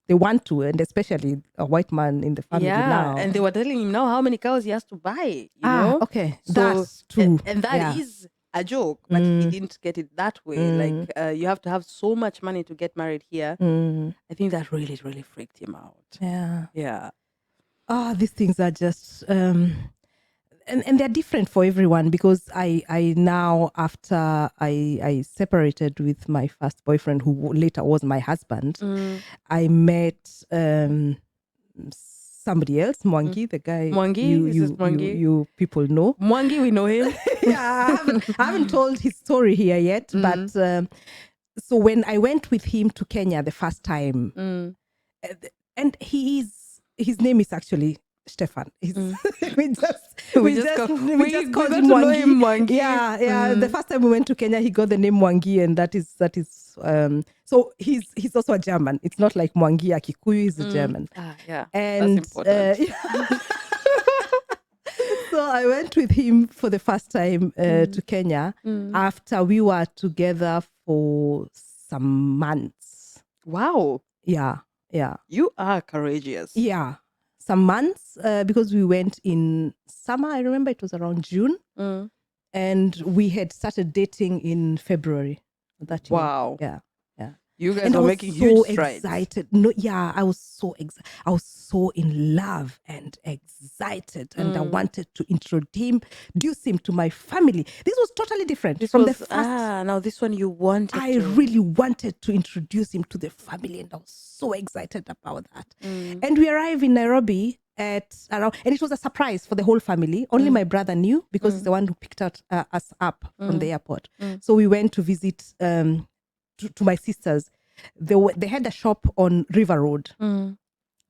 want to, and especially a white man in the family now. And they were telling him now how many cows he has to buy. You know? Okay, So, that's true. And that is a joke, but he didn't get it that way. Like you have to have so much money to get married here. I think that really, really freaked him out. Yeah. These things are just and they're different for everyone because I now, after I separated with my first boyfriend, who later was my husband, I met somebody else, Mwangi, the guy you people know. Mwangi, we know him. I haven't told his story here yet, but so when I went with him to Kenya the first time, and his name is actually Stefan. We just called him Mwangi. Yeah. The first time we went to Kenya, he got the name Mwangi, and that is. So he's also a German. It's not like Mwangi a Kikuyu. He's a German. And that's important. So I went with him for the first time to Kenya after we were together for some months. Wow. Yeah. You are courageous. Yeah. Some months because we went in summer. I remember it was around June, and we had started dating in February that year. Wow. Yeah. You guys are making huge strides. Excited. No, I was so excited. I was so in love and excited, and I wanted to introduce him to my family. This was totally different the first. Now this one you wanted. I really wanted to introduce him to the family, and I was so excited about that. And we arrived in Nairobi at around, and it was a surprise for the whole family. Only my brother knew because he's the one who picked us up from the airport. So we went to visit to my sisters. They had a shop on River Road.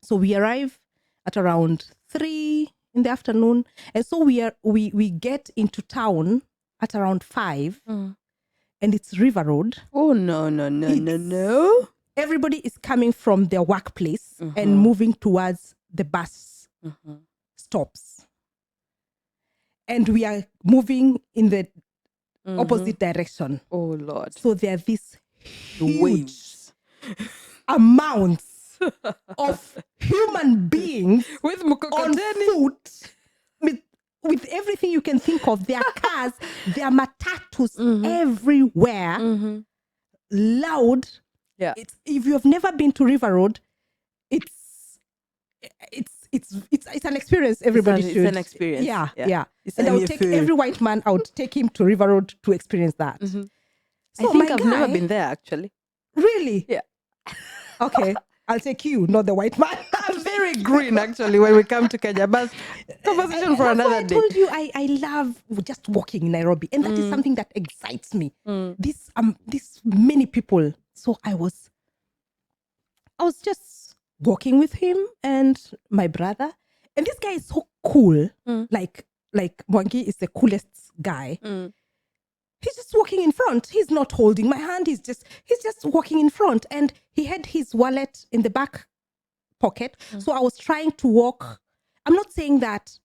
So we arrive at around 3 in the afternoon, and so we get into town at around 5, and it's River Road. Oh no! Everybody is coming from their workplace and moving towards the bus stops, and we are moving in the opposite direction. Oh Lord! So there are these huge amounts of human beings with on foot, with everything you can think of. There are cars, there are matatus everywhere, loud. Yeah. If you have never been to River Road, it's an experience. Everybody should. It's an experience. Yeah. It's and I would take every white man. I would take him to River Road to experience that. So I think I've never been there actually. Really? Yeah. Okay. I'll take you, not the white man. I'm very green actually when we come to Kenya, but conversation for another day. I told you I love just walking in Nairobi, and that is something that excites me. This many people. So I was just walking with him and my brother, and this guy is so cool. Like Mwangi is the coolest guy. He's just walking in front. He's not holding my hand. He's just walking in front, and he had his wallet in the back pocket. So I was trying to walk. I'm not saying that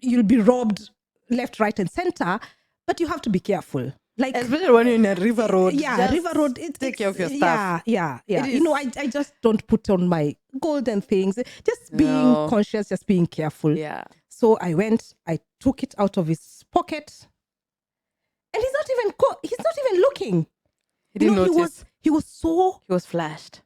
you'll be robbed left, right, and center, but you have to be careful. Like, especially when you're in a River Road. Yeah, River Road. Take care of your stuff. Yeah. I just don't put on my golden things. Just being conscious, just being careful. Yeah. So I took it out of his pocket. And he's not even looking. He didn't notice. He was flashed.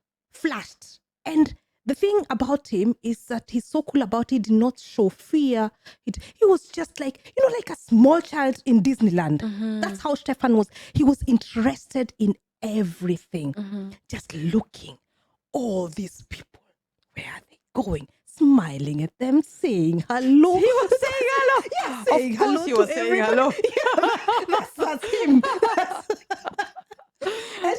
And the thing about him is that he's so cool about it. He did not show fear. He was just like a small child in Disneyland. That's how Stefan was. He was interested in everything. Just looking. All these people, where are they going? Smiling at them, saying hello. He was saying hello. Yes, saying of course hello he was to saying everybody. hello. That's him. And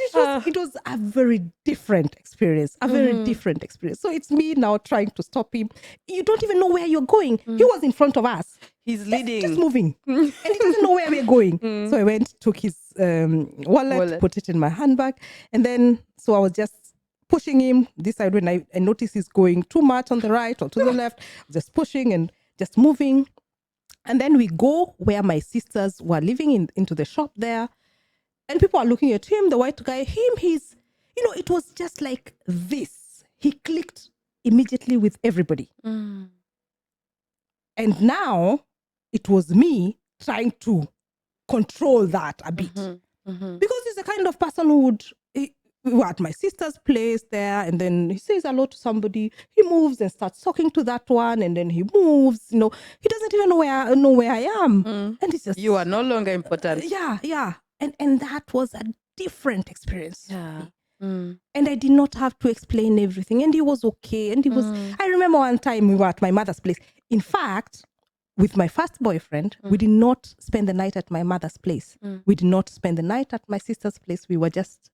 it was a very different experience. So it's me now trying to stop him. You don't even know where you're going. He was in front of us. He's leading. Just moving. And he doesn't know where we're going. So I went, took his wallet, put it in my handbag. And then, so I was just pushing him this side when I noticed he's going too much on the right or to the left. Just pushing and just moving. And then we go where my sisters were living into the shop there. And people are looking at him, the white guy, he's, it was just like this. He clicked immediately with everybody. And now it was me trying to control that a bit. Because he's the kind of person who would, we were at my sister's place there, and then he says hello to somebody, he moves and starts talking to that one, and then he moves, he doesn't even know where I am. And it's just, you are no longer important. Yeah. And that was a different experience. Yeah. And I did not have to explain everything. And he was okay. And he was, I remember one time we were at my mother's place. In fact, with my first boyfriend, we did not spend the night at my mother's place. We did not spend the night at my sister's place. We were just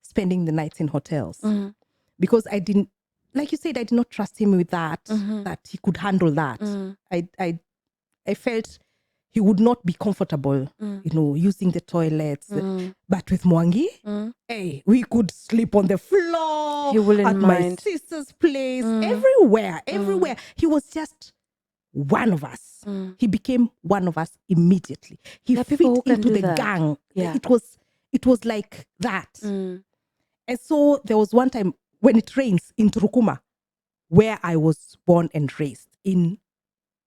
spending the nights in hotels. Because I didn't, like you said, I did not trust him with that, that he could handle that. I felt he would not be comfortable, using the toilets. But with Mwangi, hey, we could sleep on the floor, he wouldn't at mind. my sister's place, everywhere. He was just one of us. He became one of us immediately. He fit into the gang. Yeah. It was like that. And so there was one time when it rains in Turukuma, where I was born and raised,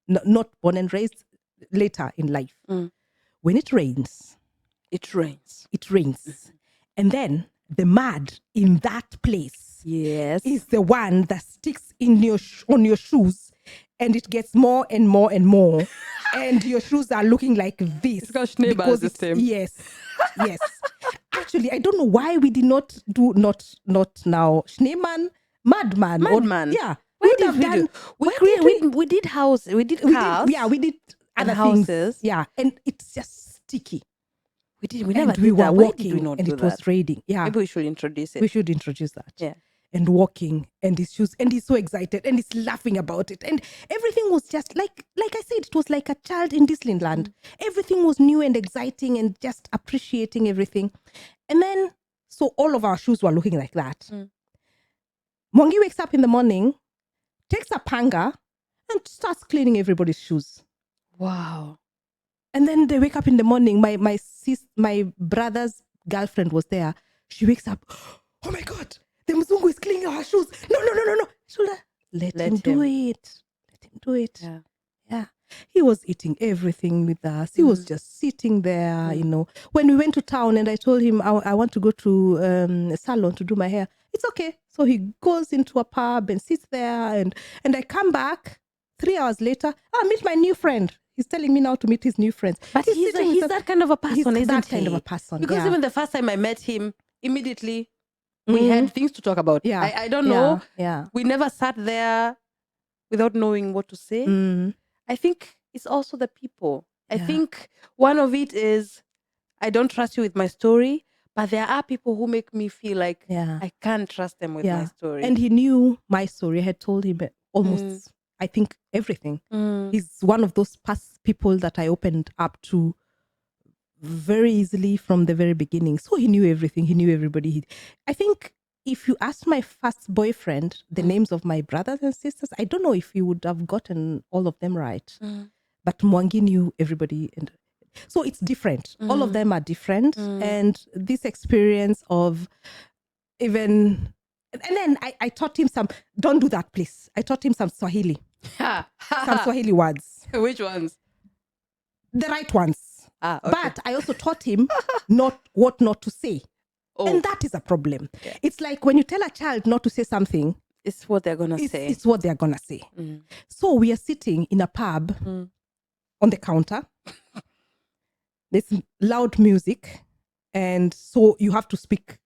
not born and raised, later in life. When it rains. And then the mud in that place is the one that sticks in on your shoes, and it gets more and more and more. And your shoes are looking like this. It's got because the same. Yes. Actually, I don't know why we did not do not now Schneemann, Madman. Yeah. We did house. We did cars. We did and other houses. Things. Yeah, and it's just sticky. We never did that. Were walking, Why did we not and do it was that? raining. Yeah, maybe we should introduce it. We should introduce that. Yeah, and walking, and his shoes, and he's so excited, and he's laughing about it, and everything was just like I said, it was like a child in Disneyland. Everything was new and exciting, and just appreciating everything. And then, so all of our shoes were looking like that. Mwangi wakes up in the morning, takes a panga, and starts cleaning everybody's shoes. Wow. And then they wake up in the morning. My brother's girlfriend was there. She wakes up. Oh my God, the Mzungu is cleaning our shoes. No. Let him do it. Yeah. He was eating everything with us. He was just sitting there, When we went to town and I told him I want to go to a salon to do my hair. It's okay. So he goes into a pub and sits there, and I come back 3 hours later. I meet my new friend. He's telling me now to meet his new friends. But he's that kind of a person, isn't he? That kind of a person. Because even the first time I met him, immediately we had things to talk about. Yeah. I don't know. Yeah. We never sat there without knowing what to say. I think it's also the people. I think one of it is I don't trust you with my story, but there are people who make me feel like I can't trust them with my story. And he knew my story. I had told him almost, I think, everything. He's one of those past people that I opened up to very easily from the very beginning. So he knew everything. He knew everybody. I think if you asked my first boyfriend the names of my brothers and sisters, I don't know if he would have gotten all of them right. But Mwangi knew everybody. And so it's different. All of them are different. And this experience of even... And then I taught him some... Don't do that, please. I taught him some Swahili. Some Swahili words. Which ones? The right ones. Okay. But I also taught him what not to say. And that is a problem. Yeah. It's like when you tell a child not to say something, it's what they're going to say. It's what they're going to say. So we are sitting in a pub on the counter. There's loud music. And so you have to speak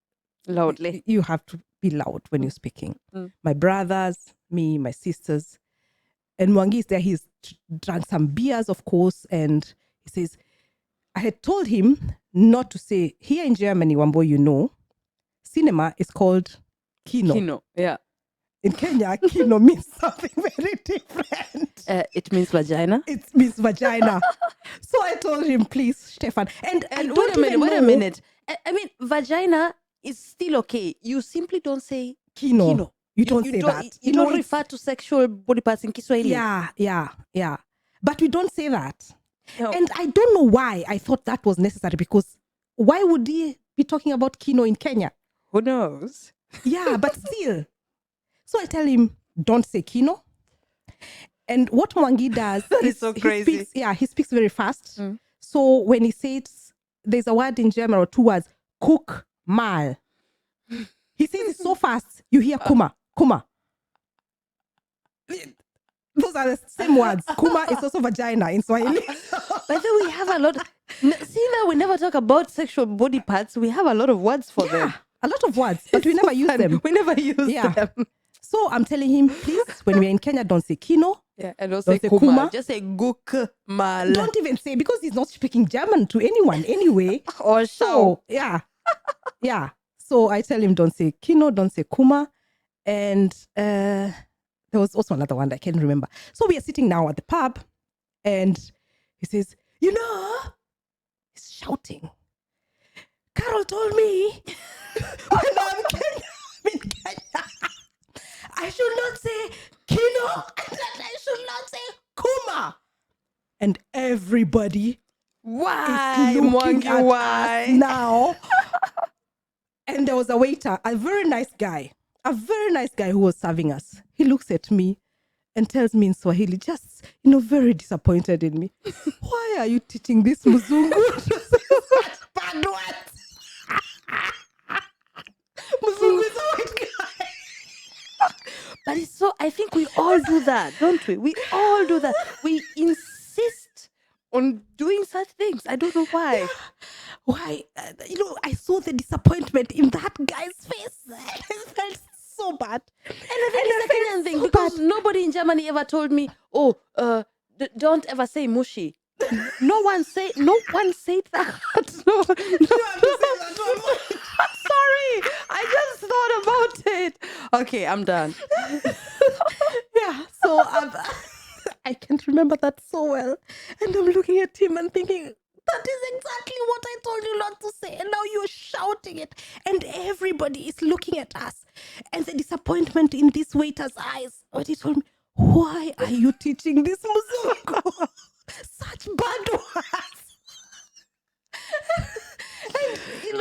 loudly. You have to be loud when you're speaking. My brothers, me, my sisters. And Mwangi is there. He's drunk some beers, of course. And he says, I had told him not to say, here in Germany, Wambui, cinema is called Kino. Kino, yeah. In Kenya, kino means something very different. It means vagina. It means vagina. So I told him, please, Stefan. And I don't wait a minute. even Wait a know- minute. I mean, vagina is still okay. You simply don't say Kino. You don't say that. You don't it's- refer to sexual body parts in Kiswahili. Yeah. But we don't say that. No. And I don't know why I thought that was necessary, because why would he be talking about kino in Kenya? Who knows? Yeah, but still. So I tell him, don't say kino. And what Mwangi does is so crazy. He speaks very fast. So when he says, there's a word in German or two words, cook mal. He says it so fast, you hear kuma. Those are the same words. Kuma is also vagina in Swahili. But then we have a lot. See, now we never talk about sexual body parts. We have a lot of words for them. A lot of words, but we never use them. We never use them. So I'm telling him, please, when we're in Kenya, don't say kino. Yeah, and don't Don't say say kuma. kuma. Just say guk mal. Don't even say, because he's not speaking German to anyone anyway. Or So, yeah. So I tell him, don't say kino, don't say kuma. And there was also another one that I can't remember. So we are sitting now at the pub, and he says, he's shouting. Carol told me when I'm in Kenya, I should not say kino, and that I should not say kuma. And everybody Why? is looking Mwangi, at why? us now. And there was a waiter, a very nice guy who was serving us. He looks at me and tells me in Swahili, just, very disappointed in me. Why are you teaching this mzungu? Bad words. Mzungu is a white guy. But it's so, I think we all do that, don't we? We all do that. We insist on doing such things. I don't know why. Why? I saw the disappointment in that guy's face. I felt so bad. And I think it's a Kenyan thing, because nobody in Germany ever told me, don't ever say mushi. No one said that. No. You have to say that one. I'm sorry. I just thought about it. Okay, I'm done. Yeah, so I can't remember that so well. And I'm looking at him and thinking, that is exactly what I told you not to say. And now you're shouting it. And everybody is looking at us. And the disappointment in this waiter's eyes. When he told me, why are you teaching this mzungu? Such bad words.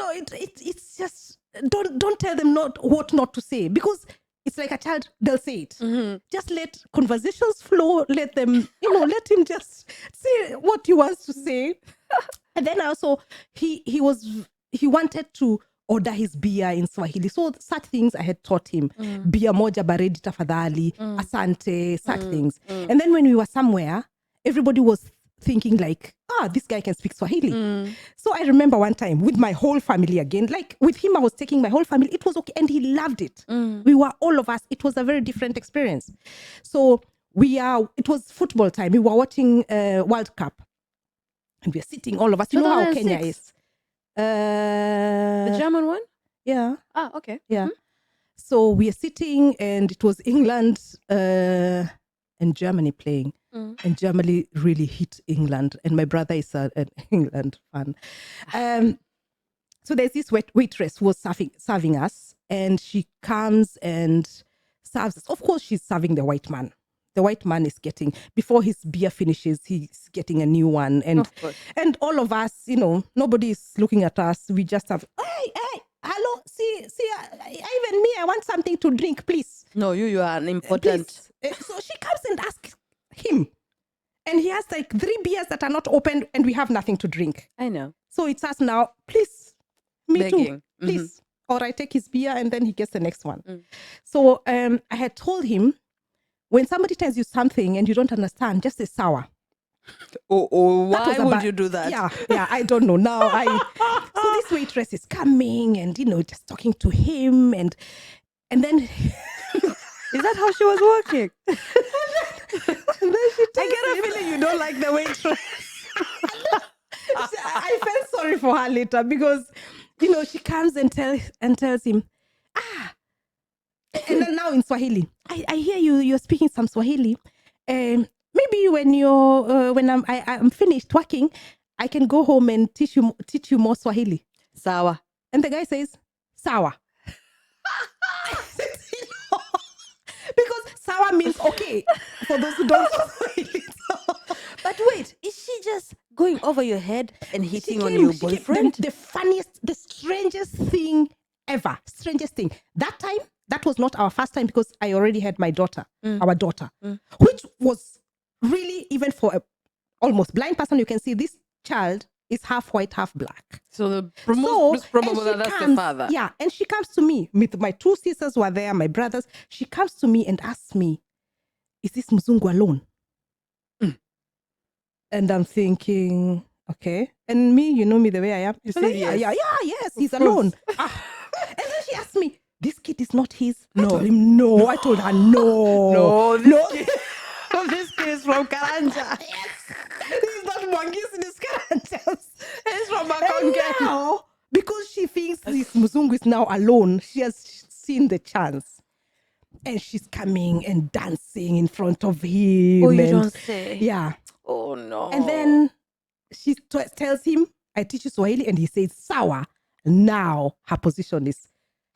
And, it's just, don't tell them what not to say. Because it's like a child, they'll say it. Mm-hmm. Just let conversations flow. Let them, let him just say what he wants to say. And then also, he wanted to order his beer in Swahili. So such things I had taught him. Beer moja baridi tafadhali, asante, such things. And then when we were somewhere, everybody was thinking like, this guy can speak Swahili. So I remember one time with my whole family again, like with him, I was taking my whole family. It was okay. And he loved it. We were all of us. It was a very different experience. So it was football time. We were watching World Cup. And we're sitting, all of us. You know how Kenya is. The German one? Yeah. Ah, okay. Yeah. So we are sitting, and it was England and Germany playing. And Germany really hit England. And my brother is an England fan. So there's this waitress who was serving us. And she comes and serves us. Of course, she's serving the white man. The white man is getting, before his beer finishes, he's getting a new one. And all of us, nobody is looking at us. We just have, hey, hello, see, even me, I want something to drink, please. No, you are an important. So she comes and asks him. And he has like 3 beers that are not opened, and we have nothing to drink. I know. So it's us now, please, me Begging. too, please. Or I take his beer and then he gets the next one. So I had told him, when somebody tells you something and you don't understand, just say sour. Why would you do that? Yeah, I don't know. Now so this waitress is coming and, just talking to him and then... Is that how she was working? And then she I get a feeling you don't like the waitress. I felt sorry for her later because, she comes and tells him, And then now in Swahili, I hear you're speaking some Swahili. Maybe when I'm finished working, I can go home and teach you more Swahili. Sawa. And the guy says, sawa. Because sawa means okay for those who don't know Swahili. But wait, is she just going over your head and hitting on your She came, boyfriend? the funniest, the strangest thing ever. Strangest thing. That time, that was not our first time because I already had my daughter, our daughter, which was really, even for a almost blind person, you can see this child is half white, half black. So the most probable and that's comes, the father. Yeah, and she comes to me with my two sisters were there, my brothers. She comes to me and asks me, "Is this Mzungu alone?" And I'm thinking, okay. And me, you know me the way I am. You said, said yes. Yes, he's alone. And then she asked me, "This kid is not his?" No. I told him, no. I told her, no. This kid is from Karanja. Yes. He's not Mwangisi, this Karanjas. He's from Makonge. Now, because she thinks this Mzungu is now alone, she has seen the chance. And she's coming and dancing in front of him. Oh, you don't say. Yeah. Oh, no. And then she tells him, "I teach you Swahili," and he says, "Sawa." Now her position is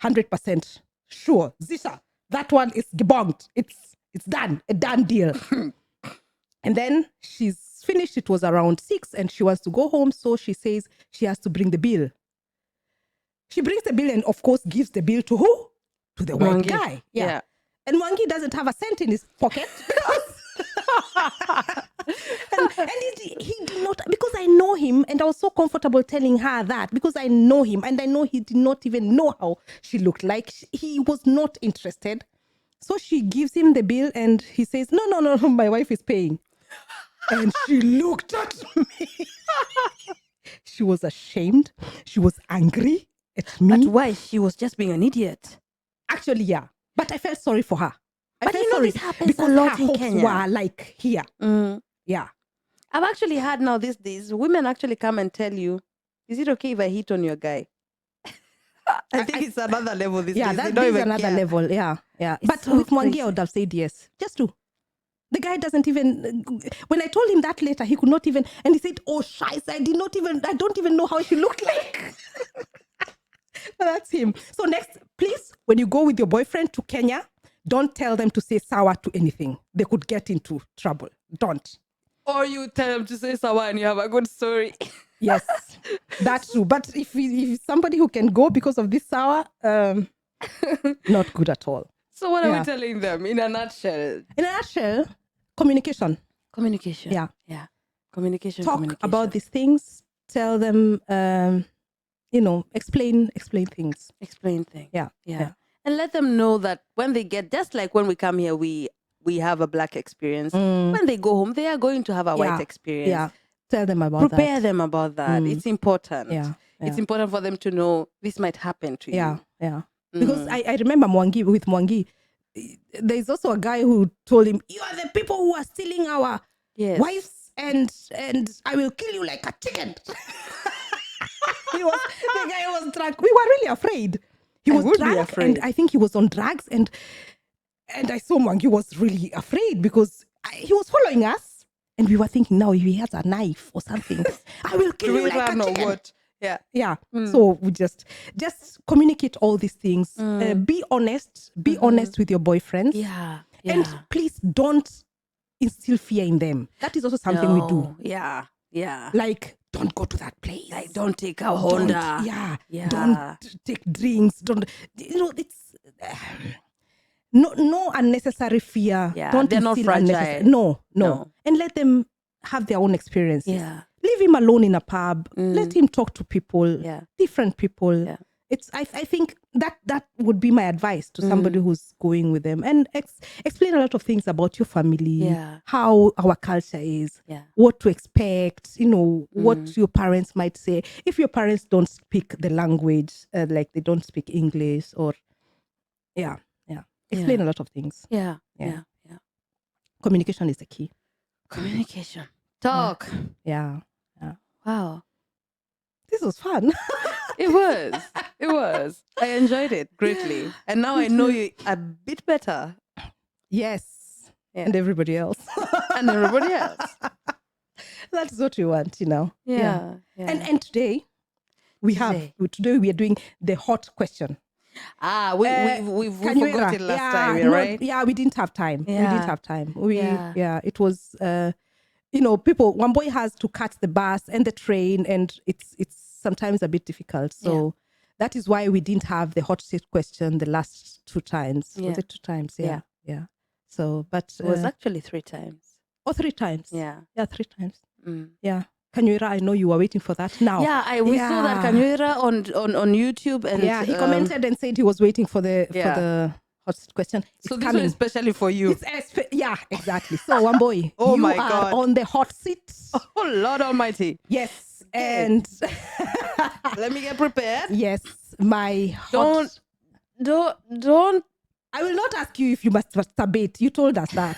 100% sure. Zisha, that one is debunked. It's done. A done deal. And then she's finished. It was around 6 and she wants to go home. So she says she has to bring the bill. She brings the bill and of course gives the bill to who? To the white guy. Yeah. And Mwangi doesn't have a cent in his pocket. and he did not, because I know him and I was so comfortable telling her that because I know him and I know he did not even know how she looked like. He was not interested. So she gives him the bill and he says, no, my wife is paying. And she looked at me. She was ashamed. She was angry at me. But why? She was just being an idiot. Actually, yeah. But I felt sorry for her. But you know this happens a lot in Kenya. Were like here. Yeah. I've actually had now these days, women actually come and tell you, "Is it okay if I hit on your guy?" I think it's another level this Yeah, days. that is another level. Yeah. But so with Mwangi, crazy. I would have said yes. Just to. The guy doesn't even, when I told him that later, he could not even, and he said, "Oh, scheiße, I don't even know how she looked like." But that's him. So next, please, when you go with your boyfriend to Kenya, don't tell them to say sawa to anything. They could get into trouble. Don't. Or you tell them to say sawa and you have a good story. Yes, that's true. But if somebody who can go because of this sawa, not good at all. So what are we telling them in a nutshell? In a nutshell, communication. Communication. Yeah. Communication. Talk about these things. Tell them, explain things. Explain things. Yeah. And let them know that when they get, just like when we come here, we have a black experience. When they go home, they are going to have a white experience. Yeah. Tell them about that. Prepare them about that. It's important. Yeah. It's important for them to know this might happen to you. Yeah. Because I remember with Mwangi, there's also a guy who told him, "You are the people who are stealing our wives and I will kill you like a chicken." The guy was drunk. We were really afraid. He was drunk and I think he was on drugs and I saw Mwangi was really afraid because he was following us and we were thinking, now if he has a knife or something, I will kill you like a chicken. What? Yeah. So we just communicate all these things. Be honest. Be honest with your boyfriends. Yeah. And please don't instill fear in them. That is also something we do. Yeah. Like, don't go to that place. Like, don't take a Honda. Don't take drinks. Don't. It's no unnecessary fear. Yeah. Don't They're not fragile. No. And let them have their own experiences. Yeah. Leave him alone in a pub. Let him talk to people. Yeah. Different people. Yeah. I think that would be my advice to somebody who's going with them, and explain a lot of things about your family, how our culture is, what to expect, what your parents might say. If your parents don't speak the language, like they don't speak English, or explain a lot of things. Yeah. Communication is the key. Communication. Talk. Yeah. Wow. This was fun. It was. It was. I enjoyed it greatly. And now I know you a bit better. Yes. Yeah. And everybody else. And everybody else. That's what we want, you know. Yeah. And today we are doing the hot question. We forgot it last time, right? Yeah, we didn't have time. Yeah. We didn't have time. It was Wambui has to catch the bus and the train, and it's sometimes a bit difficult. So that is why we didn't have the hot seat question the last 2 times. Yeah. Was it 2 times? Yeah. So, but it was actually 3 times. Oh, 3 times. Yeah. Yeah, 3 times. Yeah. Kanyuira, I know you were waiting for that now. Yeah, we saw that Kanyuira on YouTube, and he commented and said he was waiting for the hot seat question. So this one is especially for you. Yeah, exactly. So Wambui, oh you my are God. on the hot seat. Oh Lord Almighty. Yes, and let me get prepared. Yes, my hot. Don't. I will not ask you if you must masturbate. You told us that.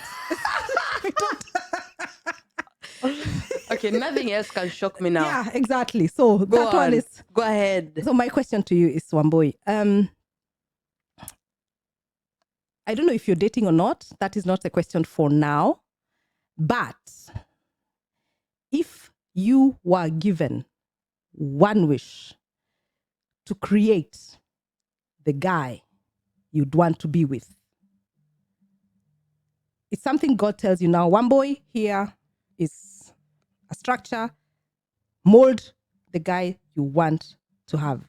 Okay, nothing else can shock me now. Yeah, exactly. So Go ahead. So my question to you is, Wambui, I don't know if you're dating or not. That is not the question for now. But if you were given one wish to create the guy you'd want to be with, it's something God tells you now, Wambui, here is a structure, mold the guy you want to have.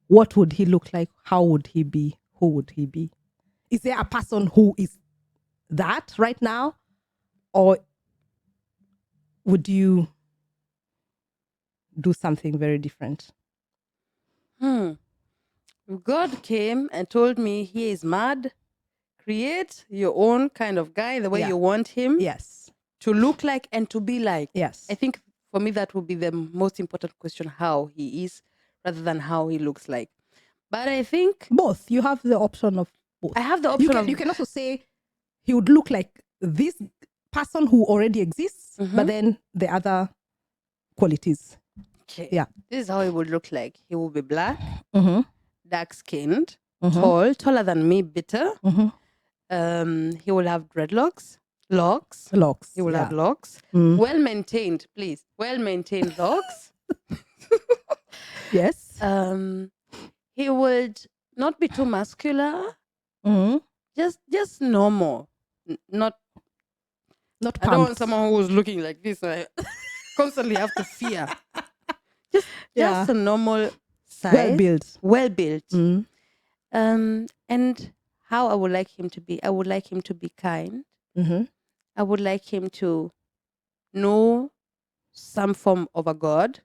What would he look like? How would he be? Who would he be? Is there a person who is that right now? Or would you do something very different? God came and told me he is mad. Create your own kind of guy the way you want him. Yes. To look like and to be like. Yes. I think for me that would be the most important question, how he is rather than how he looks like. But I think both. You have the option of both. I have the option you can also say he would look like this person who already exists, but then the other qualities. Okay. Yeah. This is how he would look like. He will be black, dark-skinned, taller than me, bitter. He will have dreadlocks. Locks. He will have locks. Well-maintained, please. Well-maintained locks. Yes. He would not be too muscular. Just normal. Not pumped. I don't want someone who's looking like this. I constantly have to fear. Just a normal size. Well built. And how I would like him to be. I would like him to be kind. I would like him to know some form of a God.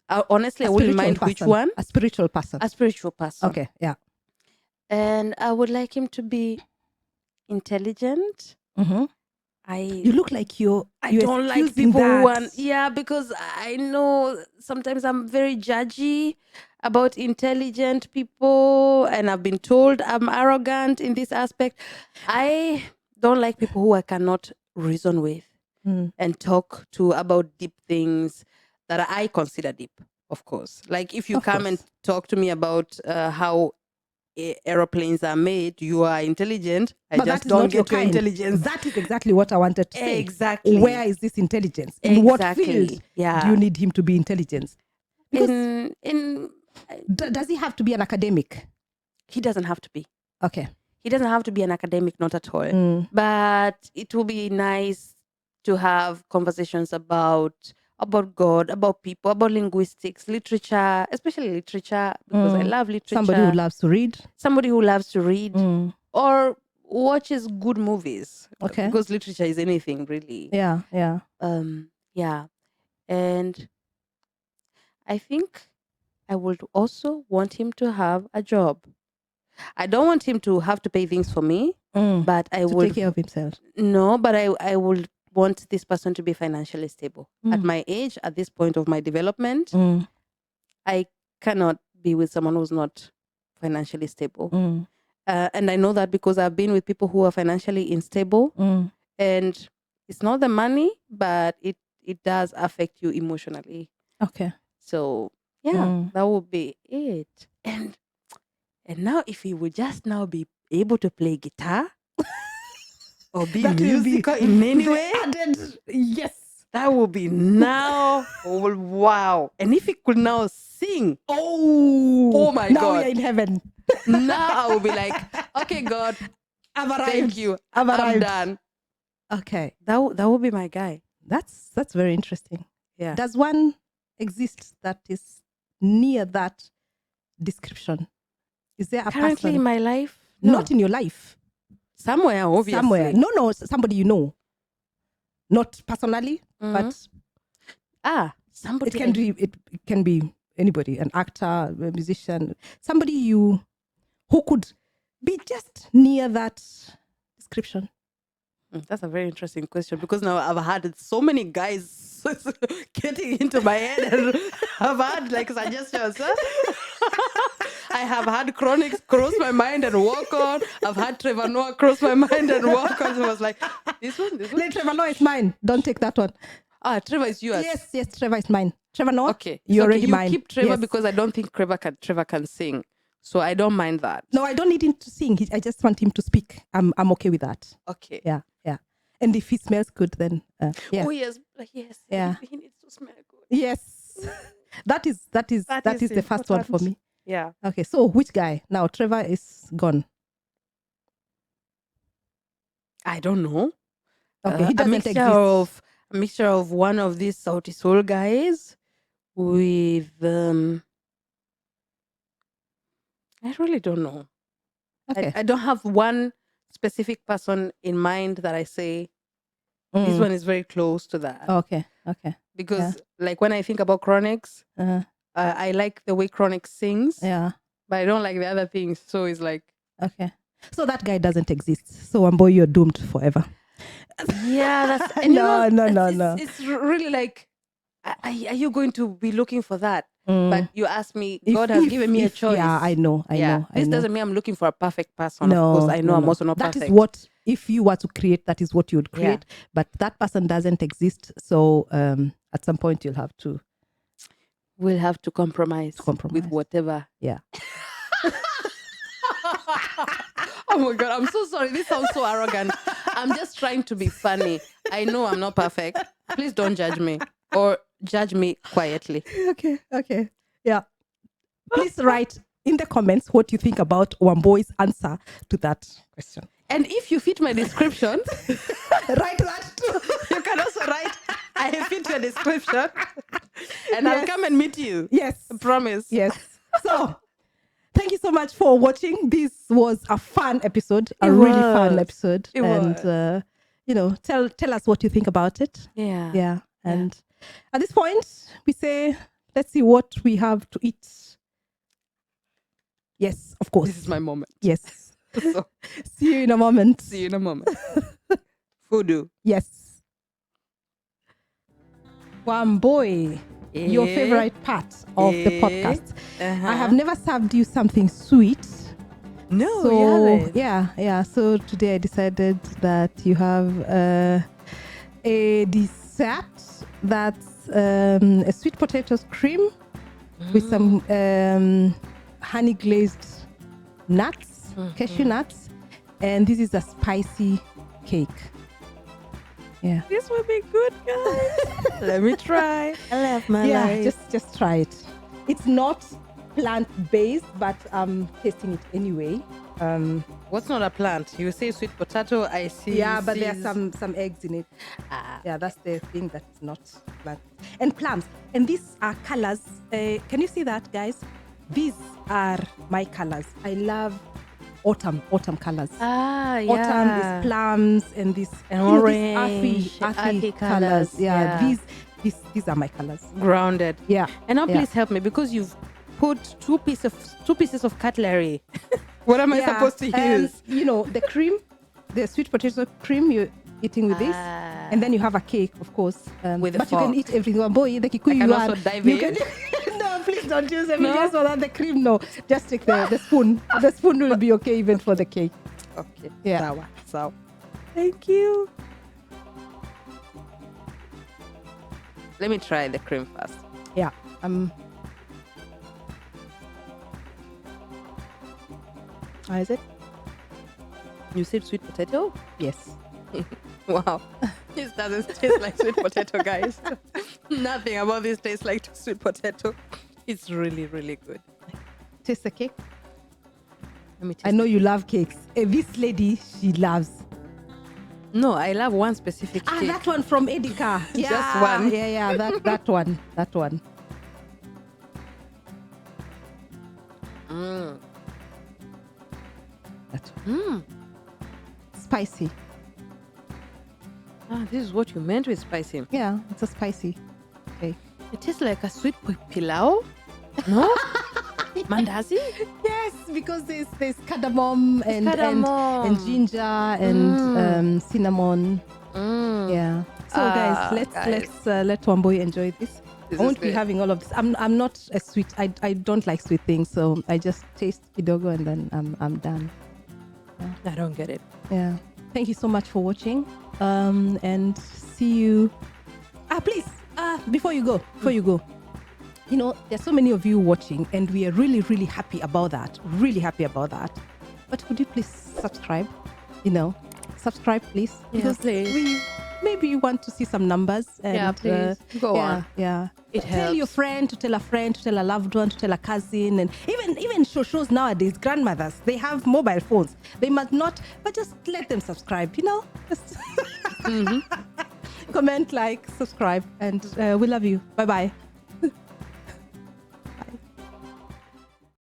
Honestly, I wouldn't mind which one. A spiritual person. A spiritual person. Okay, yeah. And I would like him to be intelligent. You look like I don't like people who because I know sometimes I'm very judgy about intelligent people, and I've been told I'm arrogant in this aspect. I don't like people who I cannot reason with and talk to about deep things that I consider deep, of course. Like if you come and talk to me about how aeroplanes are made, you are intelligent. I just don't get your intelligence. That is exactly what I wanted to say. Exactly. Where is this intelligence? In what field do you need him to be intelligent? Because does he have to be an academic? He doesn't have to be. Okay. He doesn't have to be an academic, not at all. But it will be nice to have conversations about God, about people, about linguistics, literature, especially literature, because I love literature. Somebody who loves to read. Somebody who loves to read or watches good movies. Okay. Because literature is anything, really. Yeah. Yeah. And I think I would also want him to have a job. I don't want him to have to pay things for me, but I would take care of himself. No, but I would want this person to be financially stable. At my age, at this point of my development, I cannot be with someone who's not financially stable. And I know that because I've been with people who are financially unstable, and it's not the money, but it does affect you emotionally. Okay. So that would be it. And now, if he would just now be able to play guitar or be That will be musical in any the way, added, yes. that would be now. Oh, wow! And if he could now sing, Oh my now God. we are in heaven. Now I will be like, okay, God, I've arrived. thank you. I've I'm arrived. done. Okay. That would be my guy. That's very interesting. Yeah. Does one exist that is near that description? Is there a Currently person? in my life? No. Not in your life. Somewhere, obviously. Somewhere. No, somebody you know. Not personally, but somebody. It can be anybody, an actor, a musician, somebody who could be just near that description. That's a very interesting question, because now I've had so many guys getting into my head, and I've had like suggestions. I have had Chronics cross my mind and walk on. I've had Trevor Noah cross my mind and walk on. So I was like, this one. No, Trevor Noah is mine. Don't take that one. Trevor is yours. Yes, Trevor is mine. Trevor Noah. Okay, you're already mine. Keep Trevor, yes. because I don't think Trevor can sing. So I don't mind that. No, I don't need him to sing. I just want him to speak. I'm okay with that. Okay. Yeah. And if he smells good, then yeah. Oh yes. Yeah. He needs to smell good. Yes. that is the first one for me. Yeah. Okay. So which guy? Now Trevor is gone. I don't know. Okay. He doesn't exist. A mixture of one of these Sauti Soul guys with I really don't know. Okay. I don't have one specific person in mind that I say this one is very close to that. Okay. Because like when I think about Chronics, I like the way Chronics sings. Yeah. But I don't like the other things. So it's like, okay. So that guy doesn't exist. So Wambui, you're doomed forever. Yeah, that's no. It's really like, are you going to be looking for that? But you ask me, God has given me a choice. Yeah, I know. This doesn't mean I'm looking for a perfect person. No, of course, I know I'm also not perfect. That is what, if you were to create, that is what you would create. But that person doesn't exist. So at some point you'll have to. We'll have to compromise with whatever. Yeah. Oh my God, I'm so sorry. This sounds so arrogant. I'm just trying to be funny. I know I'm not perfect. Please don't judge me, or judge me quietly. Okay. Yeah. Please write in the comments what you think about Wambui's answer to that question. And if you fit my description, write that too. You can also write, I fit your description. And I'll come and meet you. Yes. I promise. Yes. So, thank you so much for watching. This was a fun episode, really fun episode. And, tell us what you think about it. Yeah. Yeah. And at this point, we say, let's see what we have to eat. Yes, of course. This is my moment. Yes. So, see you in a moment. Voodoo. Yes. Wambui, your favorite part of the podcast. I have never served you something sweet. No, so yeah. So today I decided that you have a dessert that's a sweet potato cream with some honey glazed nuts, cashew nuts, and this is a spicy cake. Yeah, this will be good, guys. Let me try. I love my life. Just try it. It's not plant-based, but I'm tasting it anyway. What's not a plant? You say sweet potato, I see. Yeah, but there's some eggs in it. Yeah, that's the thing that's not plant. And plums. And these are colors. Can you see that, guys? These are my colors. I love autumn colors. Autumn is plums and this and orange, earthy colors. Yeah. These are my colors. Grounded. Yeah. And now please help me, because you've put two pieces of cutlery. What am I supposed to use? The cream, the sweet potato cream you're eating with this. And then you have a cake, of course. With a but fork. You can eat everything. Boy, the Kikuyu I can also dive in. No, please don't use them. Just so that the cream, no. Just take the spoon. The spoon will be okay even for the cake. Okay. Yeah. So, thank you. Let me try the cream first. Yeah. How is it? You said sweet potato? Yes. Wow. This doesn't taste like sweet potato, guys. Nothing about this tastes like sweet potato. It's really, really good. Taste the cake. Let me taste I know you love cakes. This lady, she loves. No, I love one specific cake. That one from Edika. Yeah, Just one. Yeah, that one. That one. That one. Spicy. This is what you meant with spicy. Yeah, it's a spicy cake. It tastes like a sweet pilau. No? Mandazi? Yes, because there's cardamom and ginger and cinnamon. Yeah. So guys, let's let Wambui enjoy this. I won't be having all of this. I'm not a sweet. I don't like sweet things, so I just taste kidogo and then I'm done. Yeah. I don't get it. Yeah. Thank you so much for watching. And see you. Please. Before you go. You know, there's so many of you watching, and we are really, really happy about that. Really happy about that. But could you please subscribe? You know, subscribe, please. Because maybe you want to see some numbers. And, please. Go on. Yeah. It tell helps. your friend, to tell a friend, to tell a loved one, to tell a cousin, and even shows nowadays, grandmothers, they have mobile phones. They must not, but just let them subscribe, you know? Just comment, like, subscribe, and we love you. Bye-bye.